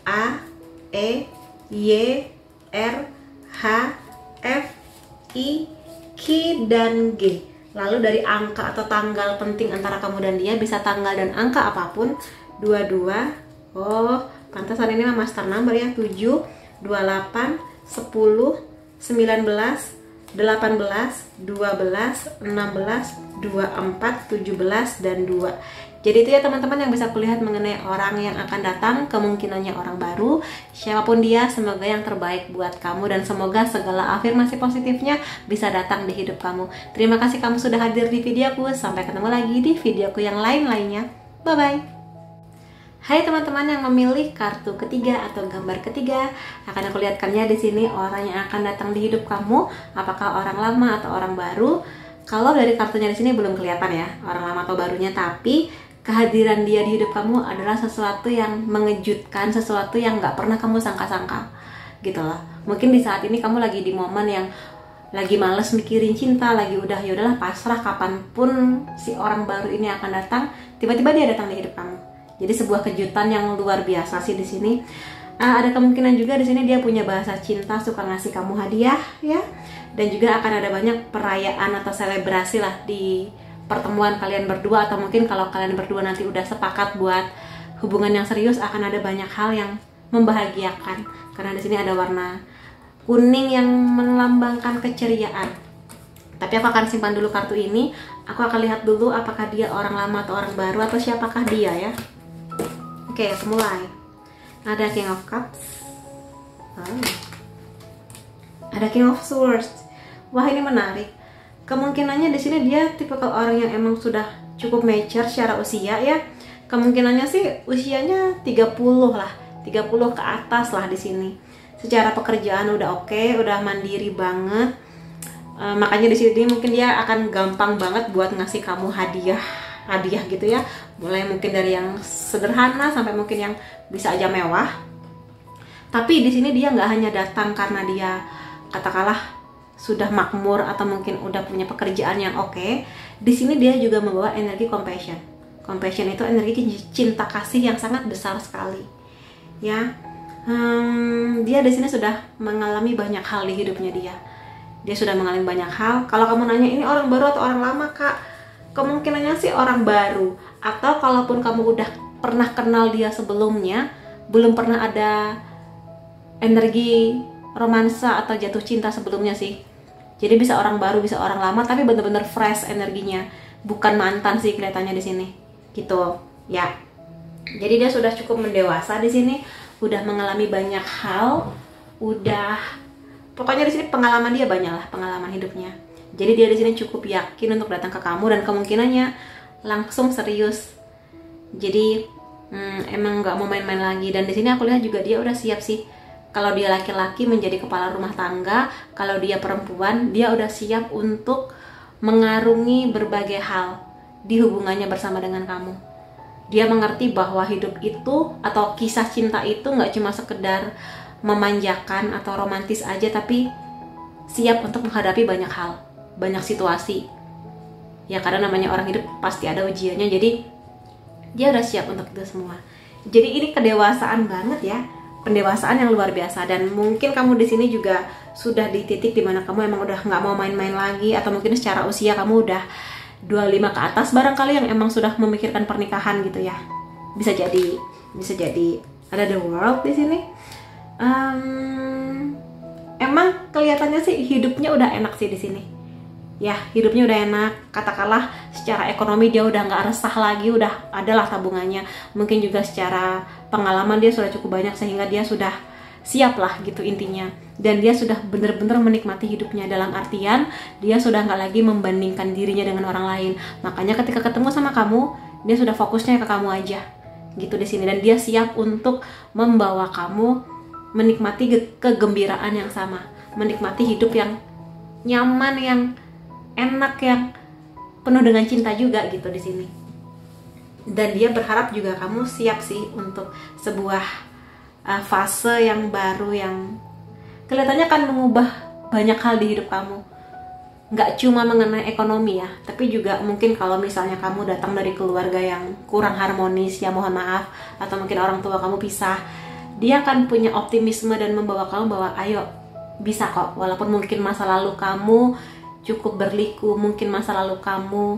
A, E, Y, R, H, F, I, Q, dan G. Lalu dari angka atau tanggal penting antara kamu dan dia, bisa tanggal dan angka apapun. 22, oh pantasan ini mah master number ya. 7, 28, 10, 19, 18, 12, 16, 24, 17, dan 2. Jadi itu ya teman-teman yang bisa kulihat mengenai orang yang akan datang, kemungkinannya orang baru, siapapun dia, semoga yang terbaik buat kamu dan semoga segala afirmasi positifnya bisa datang di hidup kamu. Terima kasih kamu sudah hadir di videoku, sampai ketemu lagi di videoku yang lain-lainnya. Bye-bye. Hai teman-teman yang memilih kartu ketiga atau gambar ketiga, akan aku lihatkannya di sini orang yang akan datang di hidup kamu, apakah orang lama atau orang baru. Kalau dari kartunya di sini belum kelihatan ya orang lama atau barunya, tapi kehadiran dia di hidup kamu adalah sesuatu yang mengejutkan, sesuatu yang nggak pernah kamu sangka-sangka gitu loh. Mungkin di saat ini kamu lagi di momen yang lagi males mikirin cinta, lagi udah yaudahlah pasrah, kapanpun si orang baru ini akan datang, tiba-tiba dia datang di hidup kamu. Jadi sebuah kejutan yang luar biasa sih di sini. Ada kemungkinan juga di sini dia punya bahasa cinta, suka ngasih kamu hadiah ya. Dan juga akan ada banyak perayaan atau selebrasi lah di pertemuan kalian berdua, atau mungkin kalau kalian berdua nanti udah sepakat buat hubungan yang serius, akan ada banyak hal yang membahagiakan. Karena di sini ada warna kuning yang melambangkan keceriaan. Tapi aku akan simpan dulu kartu ini. Aku akan lihat dulu apakah dia orang lama atau orang baru, atau siapakah dia ya. Oke, aku mulai. Ada King of Cups. Ada King of Swords. Wah, ini menarik. Kemungkinannya di sini dia tipe orang yang emang sudah cukup mature secara usia ya. Kemungkinannya sih usianya 30 lah, 30 ke atas lah di sini. Secara pekerjaan udah oke, udah mandiri banget. Makanya di sini mungkin dia akan gampang banget buat ngasih kamu hadiah gitu ya. Mulai mungkin dari yang sederhana sampai mungkin yang bisa aja mewah. Tapi di sini dia nggak hanya datang karena dia katakanlah sudah makmur atau mungkin udah punya pekerjaan yang oke. Di sini dia juga membawa energi compassion. Compassion itu energi cinta kasih yang sangat besar sekali. Ya, dia di sini sudah mengalami banyak hal di hidupnya dia. Dia sudah mengalami banyak hal. Kalau kamu nanya ini orang baru atau orang lama kak, kemungkinannya sih orang baru. Atau kalaupun kamu udah pernah kenal dia sebelumnya, belum pernah ada energi romansa atau jatuh cinta sebelumnya sih. Jadi bisa orang baru, bisa orang lama, tapi bener-bener fresh energinya, bukan mantan sih kelihatannya di sini, gitu ya. Jadi dia sudah cukup mendewasa di sini, udah mengalami banyak hal, pokoknya di sini pengalaman dia banyak lah, pengalaman hidupnya. Jadi dia di sini cukup yakin untuk datang ke kamu dan kemungkinannya langsung serius. Jadi emang nggak mau main-main lagi. Dan di sini aku lihat juga dia udah siap sih. Kalau dia laki-laki menjadi kepala rumah tangga, kalau dia perempuan, dia udah siap untuk mengarungi berbagai hal di hubungannya bersama dengan kamu. Dia mengerti bahwa hidup itu atau kisah cinta itu nggak cuma sekedar memanjakan atau romantis aja, tapi siap untuk menghadapi banyak hal, banyak situasi. Ya karena namanya orang hidup pasti ada ujiannya, jadi dia udah siap untuk itu semua. Jadi ini kedewasaan banget ya. pendewasaan yang luar biasa. Dan mungkin kamu di sini juga sudah di titik dimana kamu emang udah nggak mau main-main lagi, atau mungkin secara usia kamu udah 25 ke atas barangkali yang emang sudah memikirkan pernikahan gitu ya. Bisa jadi ada the world di sini. Emang kelihatannya sih hidupnya udah enak sih di sini. Ya, hidupnya udah enak. Katakanlah secara ekonomi dia udah nggak resah lagi, udah adalah tabungannya. Mungkin juga secara pengalaman dia sudah cukup banyak sehingga dia sudah siap lah gitu intinya. Dan dia sudah bener-bener menikmati hidupnya, dalam artian dia sudah nggak lagi membandingkan dirinya dengan orang lain. Makanya ketika ketemu sama kamu, dia sudah fokusnya ke kamu aja gitu di sini. Dan dia siap untuk membawa kamu menikmati kegembiraan yang sama, menikmati hidup yang nyaman, yang enak, yang penuh dengan cinta juga gitu di sini. Dan dia berharap juga kamu siap sih untuk sebuah fase yang baru yang kelihatannya akan mengubah banyak hal di hidup kamu. Nggak cuma mengenai ekonomi ya, tapi juga mungkin kalau misalnya kamu datang dari keluarga yang kurang harmonis, ya mohon maaf, atau mungkin orang tua kamu pisah, dia akan punya optimisme dan membawa kamu bahwa ayo bisa kok, walaupun mungkin masa lalu kamu cukup berliku, mungkin masa lalu kamu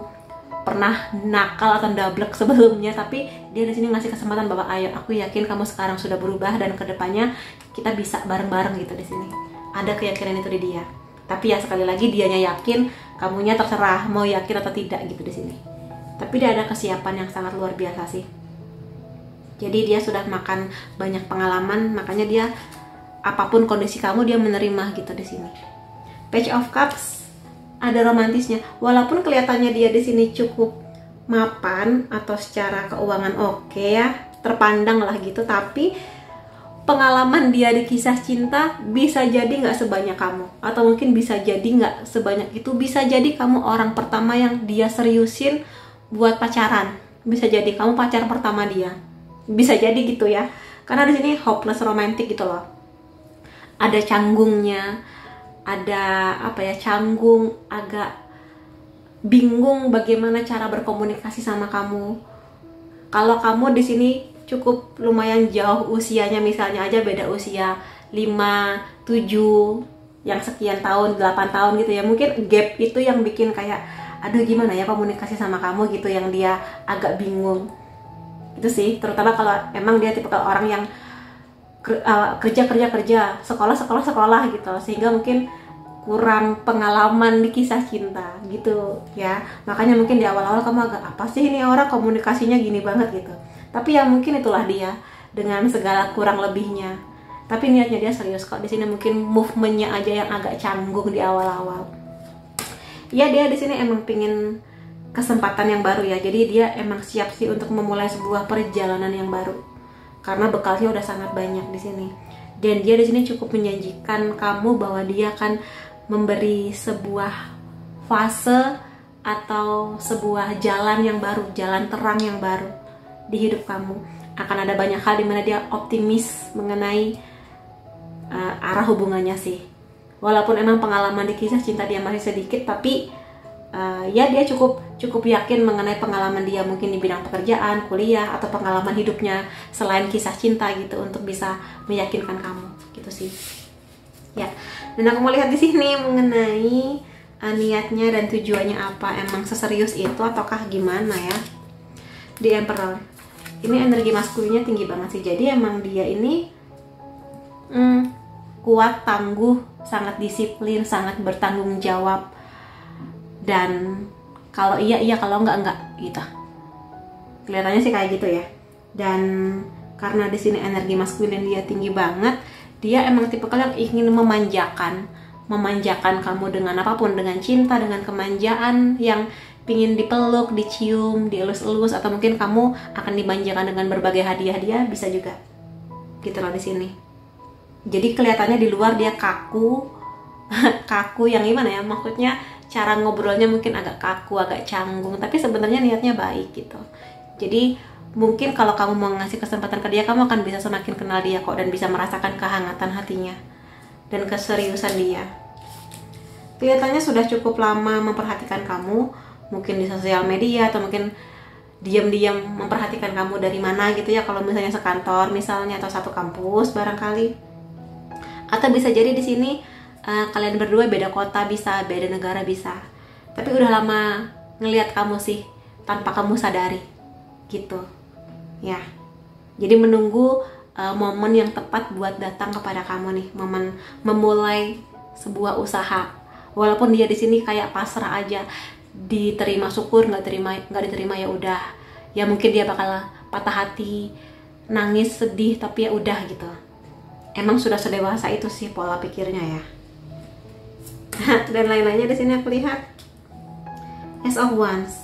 pernah nakal atau ndablek sebelumnya, tapi dia di sini ngasih kesempatan bahwa ayo, aku yakin kamu sekarang sudah berubah dan kedepannya kita bisa bareng-bareng gitu di sini. Ada keyakinan itu di dia. Tapi ya sekali lagi dianya yakin, kamunya terserah mau yakin atau tidak gitu di sini. Tapi dia ada kesiapan yang sangat luar biasa sih. Jadi dia sudah makan banyak pengalaman, makanya dia apapun kondisi kamu dia menerima gitu di sini. Page of Cups, ada romantisnya. Walaupun kelihatannya dia di sini cukup mapan atau secara keuangan oke ya, terpandang lah gitu, tapi pengalaman dia di kisah cinta bisa jadi nggak sebanyak kamu, atau mungkin bisa jadi nggak sebanyak itu. Bisa jadi kamu orang pertama yang dia seriusin buat pacaran, bisa jadi kamu pacar pertama dia, bisa jadi gitu ya. Karena di sini hopeless romantic gitu loh. Ada canggungnya, ada apa ya, canggung, agak bingung bagaimana cara berkomunikasi sama kamu. Kalau kamu di sini cukup lumayan jauh usianya, misalnya aja beda usia 5, 7, yang sekian tahun, 8 tahun gitu ya, mungkin gap itu yang bikin kayak aduh gimana ya komunikasi sama kamu gitu, yang dia agak bingung. Itu sih, terutama kalau emang dia tipe orang yang kerja, sekolah gitu, sehingga mungkin kurang pengalaman di kisah cinta gitu ya. Makanya mungkin di awal-awal kamu agak apa sih ini orang komunikasinya gini banget gitu. Tapi ya mungkin itulah dia dengan segala kurang lebihnya. Tapi niatnya dia serius kok. Di sini mungkin movementnya aja yang agak canggung di awal-awal. Ya dia di sini emang pingin kesempatan yang baru ya. Jadi dia emang siap sih untuk memulai sebuah perjalanan yang baru. Karena bekalnya udah sangat banyak di sini. Dan dia di sini cukup menjanjikan kamu bahwa dia akan memberi sebuah fase atau sebuah jalan yang baru, jalan terang yang baru di hidup kamu. Akan ada banyak hal dimana dia optimis mengenai arah hubungannya sih. Walaupun emang pengalaman di kisah cinta dia masih sedikit, tapi ya dia cukup yakin mengenai pengalaman dia mungkin di bidang pekerjaan, kuliah, atau pengalaman hidupnya selain kisah cinta gitu, untuk bisa meyakinkan kamu gitu sih. Ya, dan aku mau lihat di sini mengenai niatnya dan tujuannya apa, emang seserius itu ataukah gimana ya. Di Emperor ini energi maskulinnya tinggi banget sih. Jadi emang dia ini kuat, tangguh, sangat disiplin, sangat bertanggung jawab. Dan kalau iya, kalau enggak gitu. Kelihatannya sih kayak gitu ya. Dan karena di sini energi maskulin dia tinggi banget, dia emang tipe yang ingin memanjakan kamu dengan apapun, dengan cinta, dengan kemanjaan, yang pingin dipeluk, dicium, dielus-elus, atau mungkin kamu akan dimanjakan dengan berbagai hadiah, bisa juga. Gitu loh di sini. Jadi kelihatannya di luar dia kaku, kaku yang gimana ya? Maksudnya cara ngobrolnya mungkin agak kaku, agak canggung, tapi sebenarnya niatnya baik gitu. Jadi mungkin kalau kamu mau ngasih kesempatan ke dia, kamu akan bisa semakin kenal dia kok, dan bisa merasakan kehangatan hatinya dan keseriusan dia. Kelihatannya sudah cukup lama memperhatikan kamu, mungkin di sosial media atau mungkin diam-diam memperhatikan kamu dari mana gitu ya, kalau misalnya sekantor misalnya atau satu kampus barangkali. Atau bisa jadi di sini kalian berdua beda kota bisa, beda negara bisa, tapi udah lama ngelihat kamu sih tanpa kamu sadari gitu ya. Jadi menunggu momen yang tepat buat datang kepada kamu nih, momen memulai sebuah usaha. Walaupun dia di sini kayak pasrah aja, diterima syukur, nggak diterima ya udah. Ya mungkin dia bakal patah hati, nangis, sedih, tapi ya udah gitu. Emang sudah sedewasa itu sih pola pikirnya ya. Dan lain-lainnya di sini aku lihat Ace of Wands.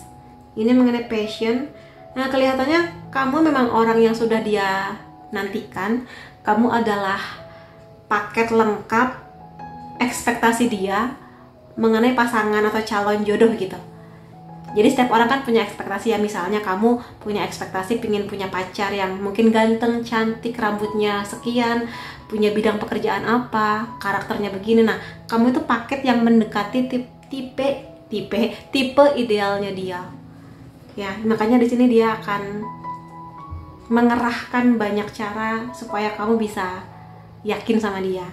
Ini mengenai passion. Nah, kelihatannya kamu memang orang yang sudah dia nantikan. Kamu adalah paket lengkap ekspektasi dia mengenai pasangan atau calon jodoh gitu. Jadi setiap orang kan punya ekspektasi ya. Misalnya kamu punya ekspektasi pingin punya pacar yang mungkin ganteng, cantik, rambutnya sekian, punya bidang pekerjaan apa, karakternya begini. Nah, kamu itu paket yang mendekati tipe idealnya dia. Ya, makanya di sini dia akan mengerahkan banyak cara supaya kamu bisa yakin sama dia.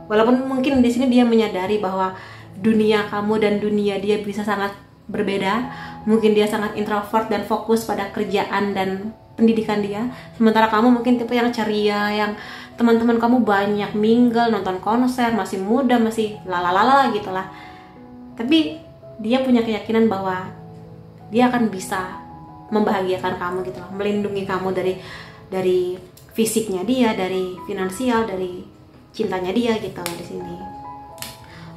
Walaupun mungkin di sini dia menyadari bahwa dunia kamu dan dunia dia bisa sangat berbeda. Mungkin dia sangat introvert dan fokus pada kerjaan dan pendidikan dia, sementara kamu mungkin tipe yang ceria, yang teman-teman kamu banyak, mingle, nonton konser, masih muda, masih lalalala gitulah. Tapi dia punya keyakinan bahwa dia akan bisa membahagiakan kamu gitu loh, melindungi kamu dari fisiknya dia, dari finansial, dari cintanya dia gitu di sini.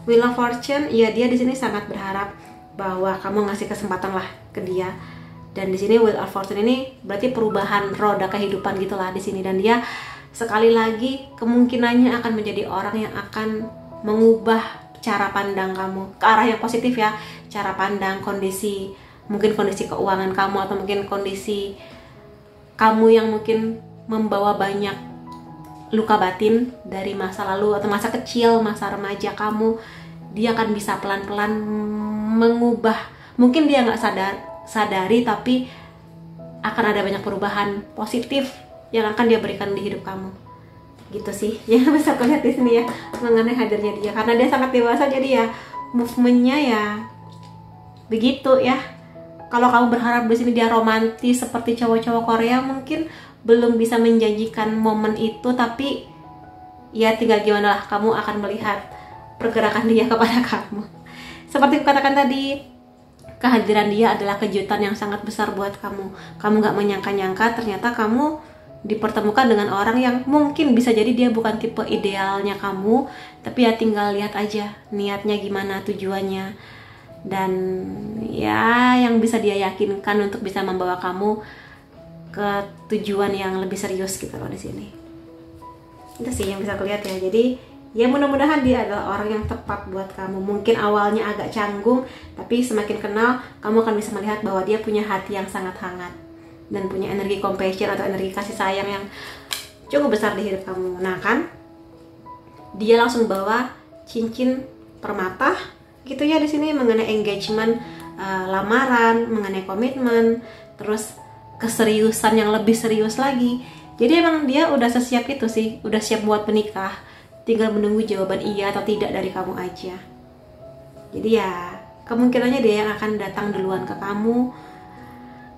Wheel of Fortune, ya dia di sini sangat berharap bahwa kamu ngasih kesempatan lah ke dia. Dan di sini Wheel of Fortune ini berarti perubahan roda kehidupan gitulah di sini. Dan dia sekali lagi kemungkinannya akan menjadi orang yang akan mengubah cara pandang kamu ke arah yang positif ya. Cara pandang, kondisi, mungkin kondisi keuangan kamu, atau mungkin kondisi kamu yang mungkin membawa banyak luka batin dari masa lalu atau masa kecil, masa remaja kamu. Dia akan bisa pelan-pelan mengubah. Mungkin dia nggak sadari, tapi akan ada banyak perubahan positif yang akan dia berikan di hidup kamu. Gitu sih yang bisa aku lihat di sini ya mengenai hadirnya dia, karena dia sangat dewasa. Jadi ya movementnya ya begitu ya. Kalau kamu berharap di sini dia romantis seperti cowok-cowok Korea, mungkin belum bisa menjanjikan momen itu, tapi ya tinggal gimana lah kamu akan melihat pergerakan dia kepada kamu. Seperti katakan tadi, kehadiran dia adalah kejutan yang sangat besar buat kamu. Kamu gak menyangka-nyangka ternyata kamu dipertemukan dengan orang yang mungkin bisa jadi dia bukan tipe idealnya kamu, tapi ya tinggal lihat aja niatnya gimana, tujuannya, dan ya yang bisa dia yakinkan untuk bisa membawa kamu ke tujuan yang lebih serius gitu loh di sini. Itu sih yang bisa aku lihat ya. Jadi ya mudah-mudahan dia adalah orang yang tepat buat kamu. Mungkin awalnya agak canggung, tapi semakin kenal kamu akan bisa melihat bahwa dia punya hati yang sangat hangat dan punya energi compassion atau energi kasih sayang yang cukup besar di hidup kamu. Nah kan, dia langsung bawa cincin permata gitu ya di sini mengenai engagement, lamaran, mengenai komitmen, terus keseriusan yang lebih serius lagi. Jadi emang dia udah sesiap itu sih, udah siap buat menikah. Tinggal menunggu jawaban iya atau tidak dari kamu aja. Jadi ya kemungkinannya dia yang akan datang duluan ke kamu.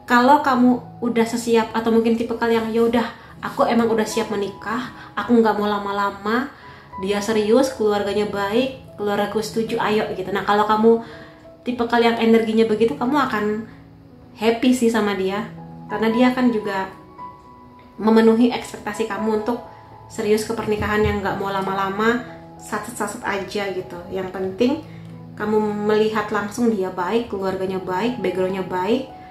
Kalau kamu udah sesiap atau mungkin tipe kalian yang ya udah aku emang udah siap menikah, aku nggak mau lama-lama, dia serius, keluarganya baik, keluargaku setuju, ayo gitu. Nah kalau kamu tipe kalian yang energinya begitu, kamu akan happy sih sama dia, karena dia kan juga memenuhi ekspektasi kamu untuk serius ke pernikahan yang nggak mau lama-lama, sat-sat aja gitu. Yang penting kamu melihat langsung dia baik, keluarganya baik, backgroundnya baik,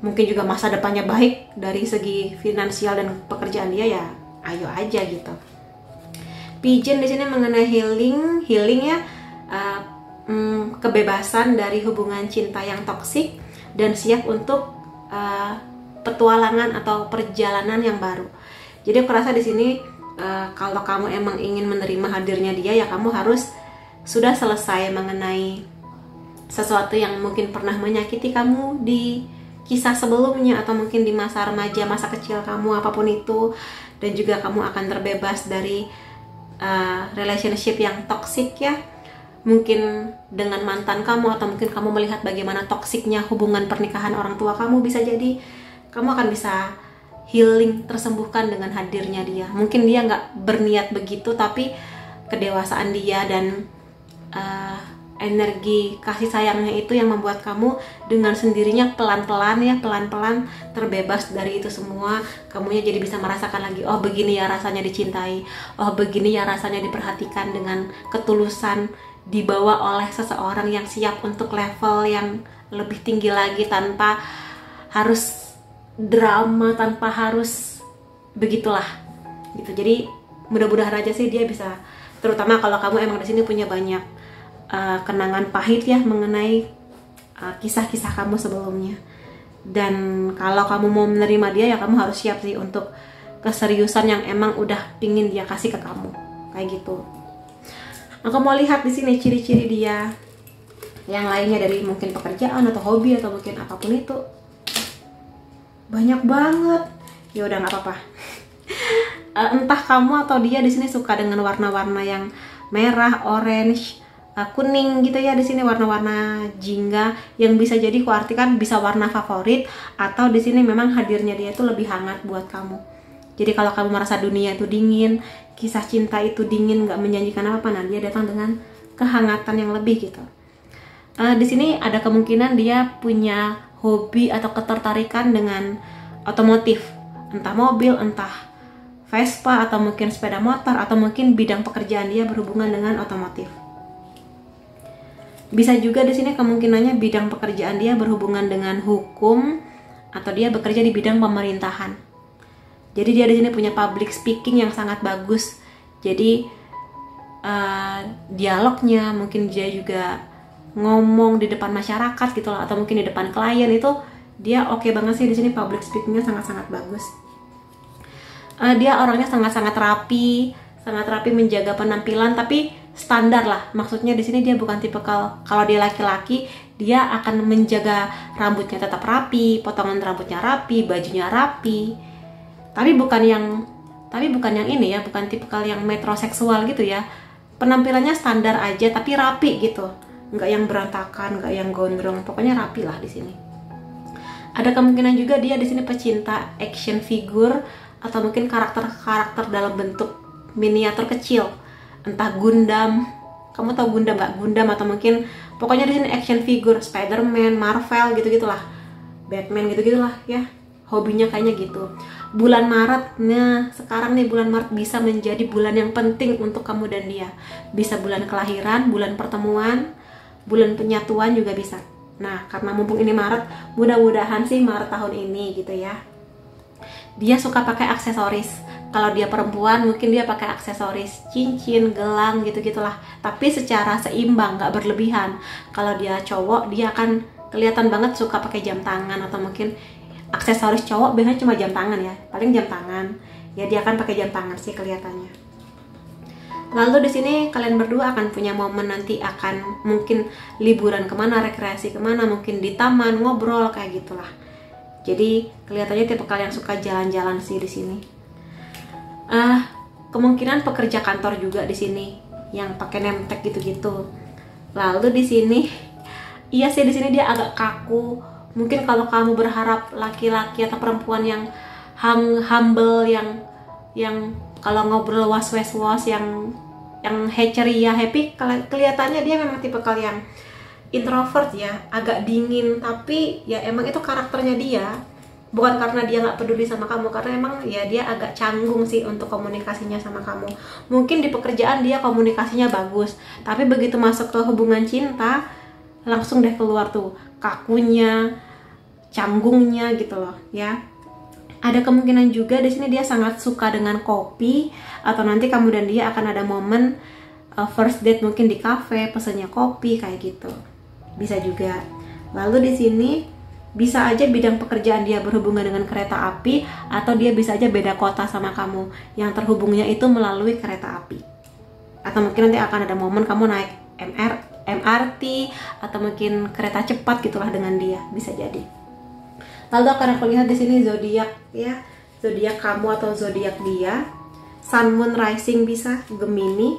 mungkin juga masa depannya baik dari segi finansial dan pekerjaan dia, ya ayo aja gitu. Pigeon di sini mengenai healing ya, kebebasan dari hubungan cinta yang toksik dan siap untuk petualangan atau perjalanan yang baru. Jadi aku rasa di sini kalau kamu emang ingin menerima hadirnya dia, ya kamu harus sudah selesai mengenai sesuatu yang mungkin pernah menyakiti kamu di kisah sebelumnya atau mungkin di masa remaja, masa kecil kamu, apapun itu. Dan juga kamu akan terbebas dari relationship yang toksik ya, mungkin dengan mantan kamu, atau mungkin kamu melihat bagaimana toksiknya hubungan pernikahan orang tua kamu. Bisa jadi kamu akan bisa healing, tersembuhkan dengan hadirnya dia. Mungkin dia nggak berniat begitu, tapi kedewasaan dia dan energi kasih sayangnya itu yang membuat kamu dengan sendirinya pelan-pelan terbebas dari itu semua. Kamunya jadi bisa merasakan lagi, oh begini ya rasanya dicintai, oh begini ya rasanya diperhatikan dengan ketulusan, dibawa oleh seseorang yang siap untuk level yang lebih tinggi lagi, tanpa harus drama, tanpa harus begitulah gitu. Jadi mudah-mudahan aja sih dia bisa, terutama kalau kamu emang di sini punya banyak kenangan pahit ya mengenai kisah-kisah kamu sebelumnya. Dan kalau kamu mau menerima dia ya kamu harus siap sih untuk keseriusan yang emang udah pingin dia kasih ke kamu, kayak gitu. Aku mau lihat di sini ciri-ciri dia yang lainnya dari mungkin pekerjaan atau hobi atau mungkin apapun itu. Banyak banget. Ya udah nggak apa-apa. Entah kamu atau dia di sini suka dengan warna-warna yang merah, orange, kuning gitu ya. Di sini warna-warna jingga yang bisa jadi kuartikan bisa warna favorit, atau di sini memang hadirnya dia itu lebih hangat buat kamu. Jadi kalau kamu merasa dunia itu dingin, kisah cinta itu dingin, nggak menjanjikan apa-apa, nah dia datang dengan kehangatan yang lebih gitu. Di sini ada kemungkinan dia punya hobi atau ketertarikan dengan otomotif, entah mobil, entah Vespa, atau mungkin sepeda motor, atau mungkin bidang pekerjaan dia berhubungan dengan otomotif. Bisa juga di sini kemungkinannya bidang pekerjaan dia berhubungan dengan hukum, atau dia bekerja di bidang pemerintahan. Jadi dia di sini punya public speaking yang sangat bagus. Jadi dialognya, mungkin dia juga ngomong di depan masyarakat gitu lah, atau mungkin di depan klien, itu dia oke banget sih di sini, public speakingnya sangat-sangat bagus. Dia orangnya sangat-sangat rapi menjaga penampilan, tapi standar lah. Maksudnya di sini dia bukan tipe kalau dia laki-laki dia akan menjaga rambutnya tetap rapi, potongan rambutnya rapi, bajunya rapi. Tapi bukan yang ini ya, bukan tipikal yang metroseksual gitu ya. Penampilannya standar aja tapi rapi gitu. Nggak yang berantakan, nggak yang gondrong, pokoknya rapi lah di sini. Ada kemungkinan juga dia di sini pecinta action figure atau mungkin karakter-karakter dalam bentuk miniatur kecil, entah Gundam, kamu tahu Gundam nggak? Gundam, atau mungkin pokoknya di sini action figure, Spider-Man, Marvel gitu-gitulah, Batman gitu-gitulah ya. Hobinya kayaknya gitu. Bulan Maret, nah sekarang nih bulan Maret bisa menjadi bulan yang penting untuk kamu dan dia. Bisa bulan kelahiran, bulan pertemuan, bulan penyatuan juga bisa. Nah, karena mumpung ini Maret, mudah-mudahan sih Maret tahun ini gitu ya. Dia suka pakai aksesoris. Kalau dia perempuan mungkin dia pakai aksesoris, cincin, gelang gitu-gitulah. Tapi secara seimbang, nggak berlebihan. Kalau dia cowok, dia akan kelihatan banget suka pakai jam tangan, atau mungkin aksesoris cowok biasanya cuma jam tangan ya, paling jam tangan. Ya dia akan pakai jam tangan sih kelihatannya. Lalu di sini kalian berdua akan punya momen nanti, akan mungkin liburan kemana, rekreasi kemana, mungkin di taman ngobrol kayak gitulah. Jadi kelihatannya tipe kalian yang suka jalan-jalan sih di sini. Kemungkinan pekerja kantor juga di sini yang pakai name tag gitu-gitu. Lalu di sini, iya sih di sini dia agak kaku. Mungkin kalau kamu berharap laki-laki atau perempuan yang humble, yang kalau ngobrol was yang ceria, happy, kelihatannya dia memang tipe kalian introvert ya, agak dingin, tapi ya emang itu karakternya dia. Bukan karena dia nggak peduli sama kamu, karena emang ya dia agak canggung sih untuk komunikasinya sama kamu. Mungkin di pekerjaan dia komunikasinya bagus, tapi begitu masuk ke hubungan cinta langsung deh keluar tuh kakunya, canggungnya gitu loh ya. Ada kemungkinan juga di sini dia sangat suka dengan kopi, atau nanti kamu dan dia akan ada momen first date mungkin di cafe, pesennya kopi kayak gitu. Bisa juga. Lalu di sini bisa aja bidang pekerjaan dia berhubungan dengan kereta api, atau dia bisa aja beda kota sama kamu, yang terhubungnya itu melalui kereta api. Atau mungkin nanti akan ada momen kamu naik MRT atau mungkin kereta cepat gitulah dengan dia, bisa jadi. Lalu akan aku lihat di sini zodiak ya, zodiak kamu atau zodiak dia. Sun, Moon, Rising bisa Gemini,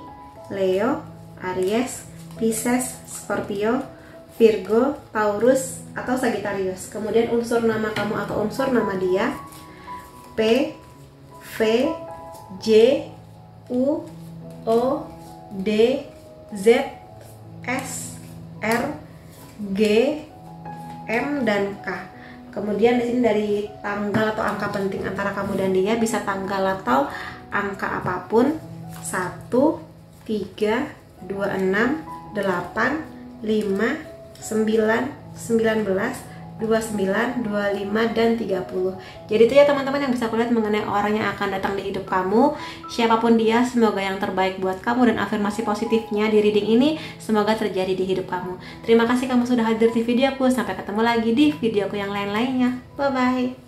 Leo, Aries, Pisces, Scorpio, Virgo, Taurus, atau Sagittarius. Kemudian unsur nama kamu atau unsur nama dia P, V, J, U, O, D, Z, S, R, G, M, dan K. Kemudian di sini dari tanggal atau angka penting antara kamu dan dia, bisa tanggal atau angka apapun. 1, 3, 2, 6, 8, 5, 9, 19, 29, 25, dan 30. Jadi itu ya teman-teman yang bisa aku lihat mengenai orang yang akan datang di hidup kamu. Siapapun dia, semoga yang terbaik buat kamu, dan afirmasi positifnya di reading ini semoga terjadi di hidup kamu. Terima kasih kamu sudah hadir di videoku. Sampai ketemu lagi di videoku yang lain-lainnya. Bye-bye.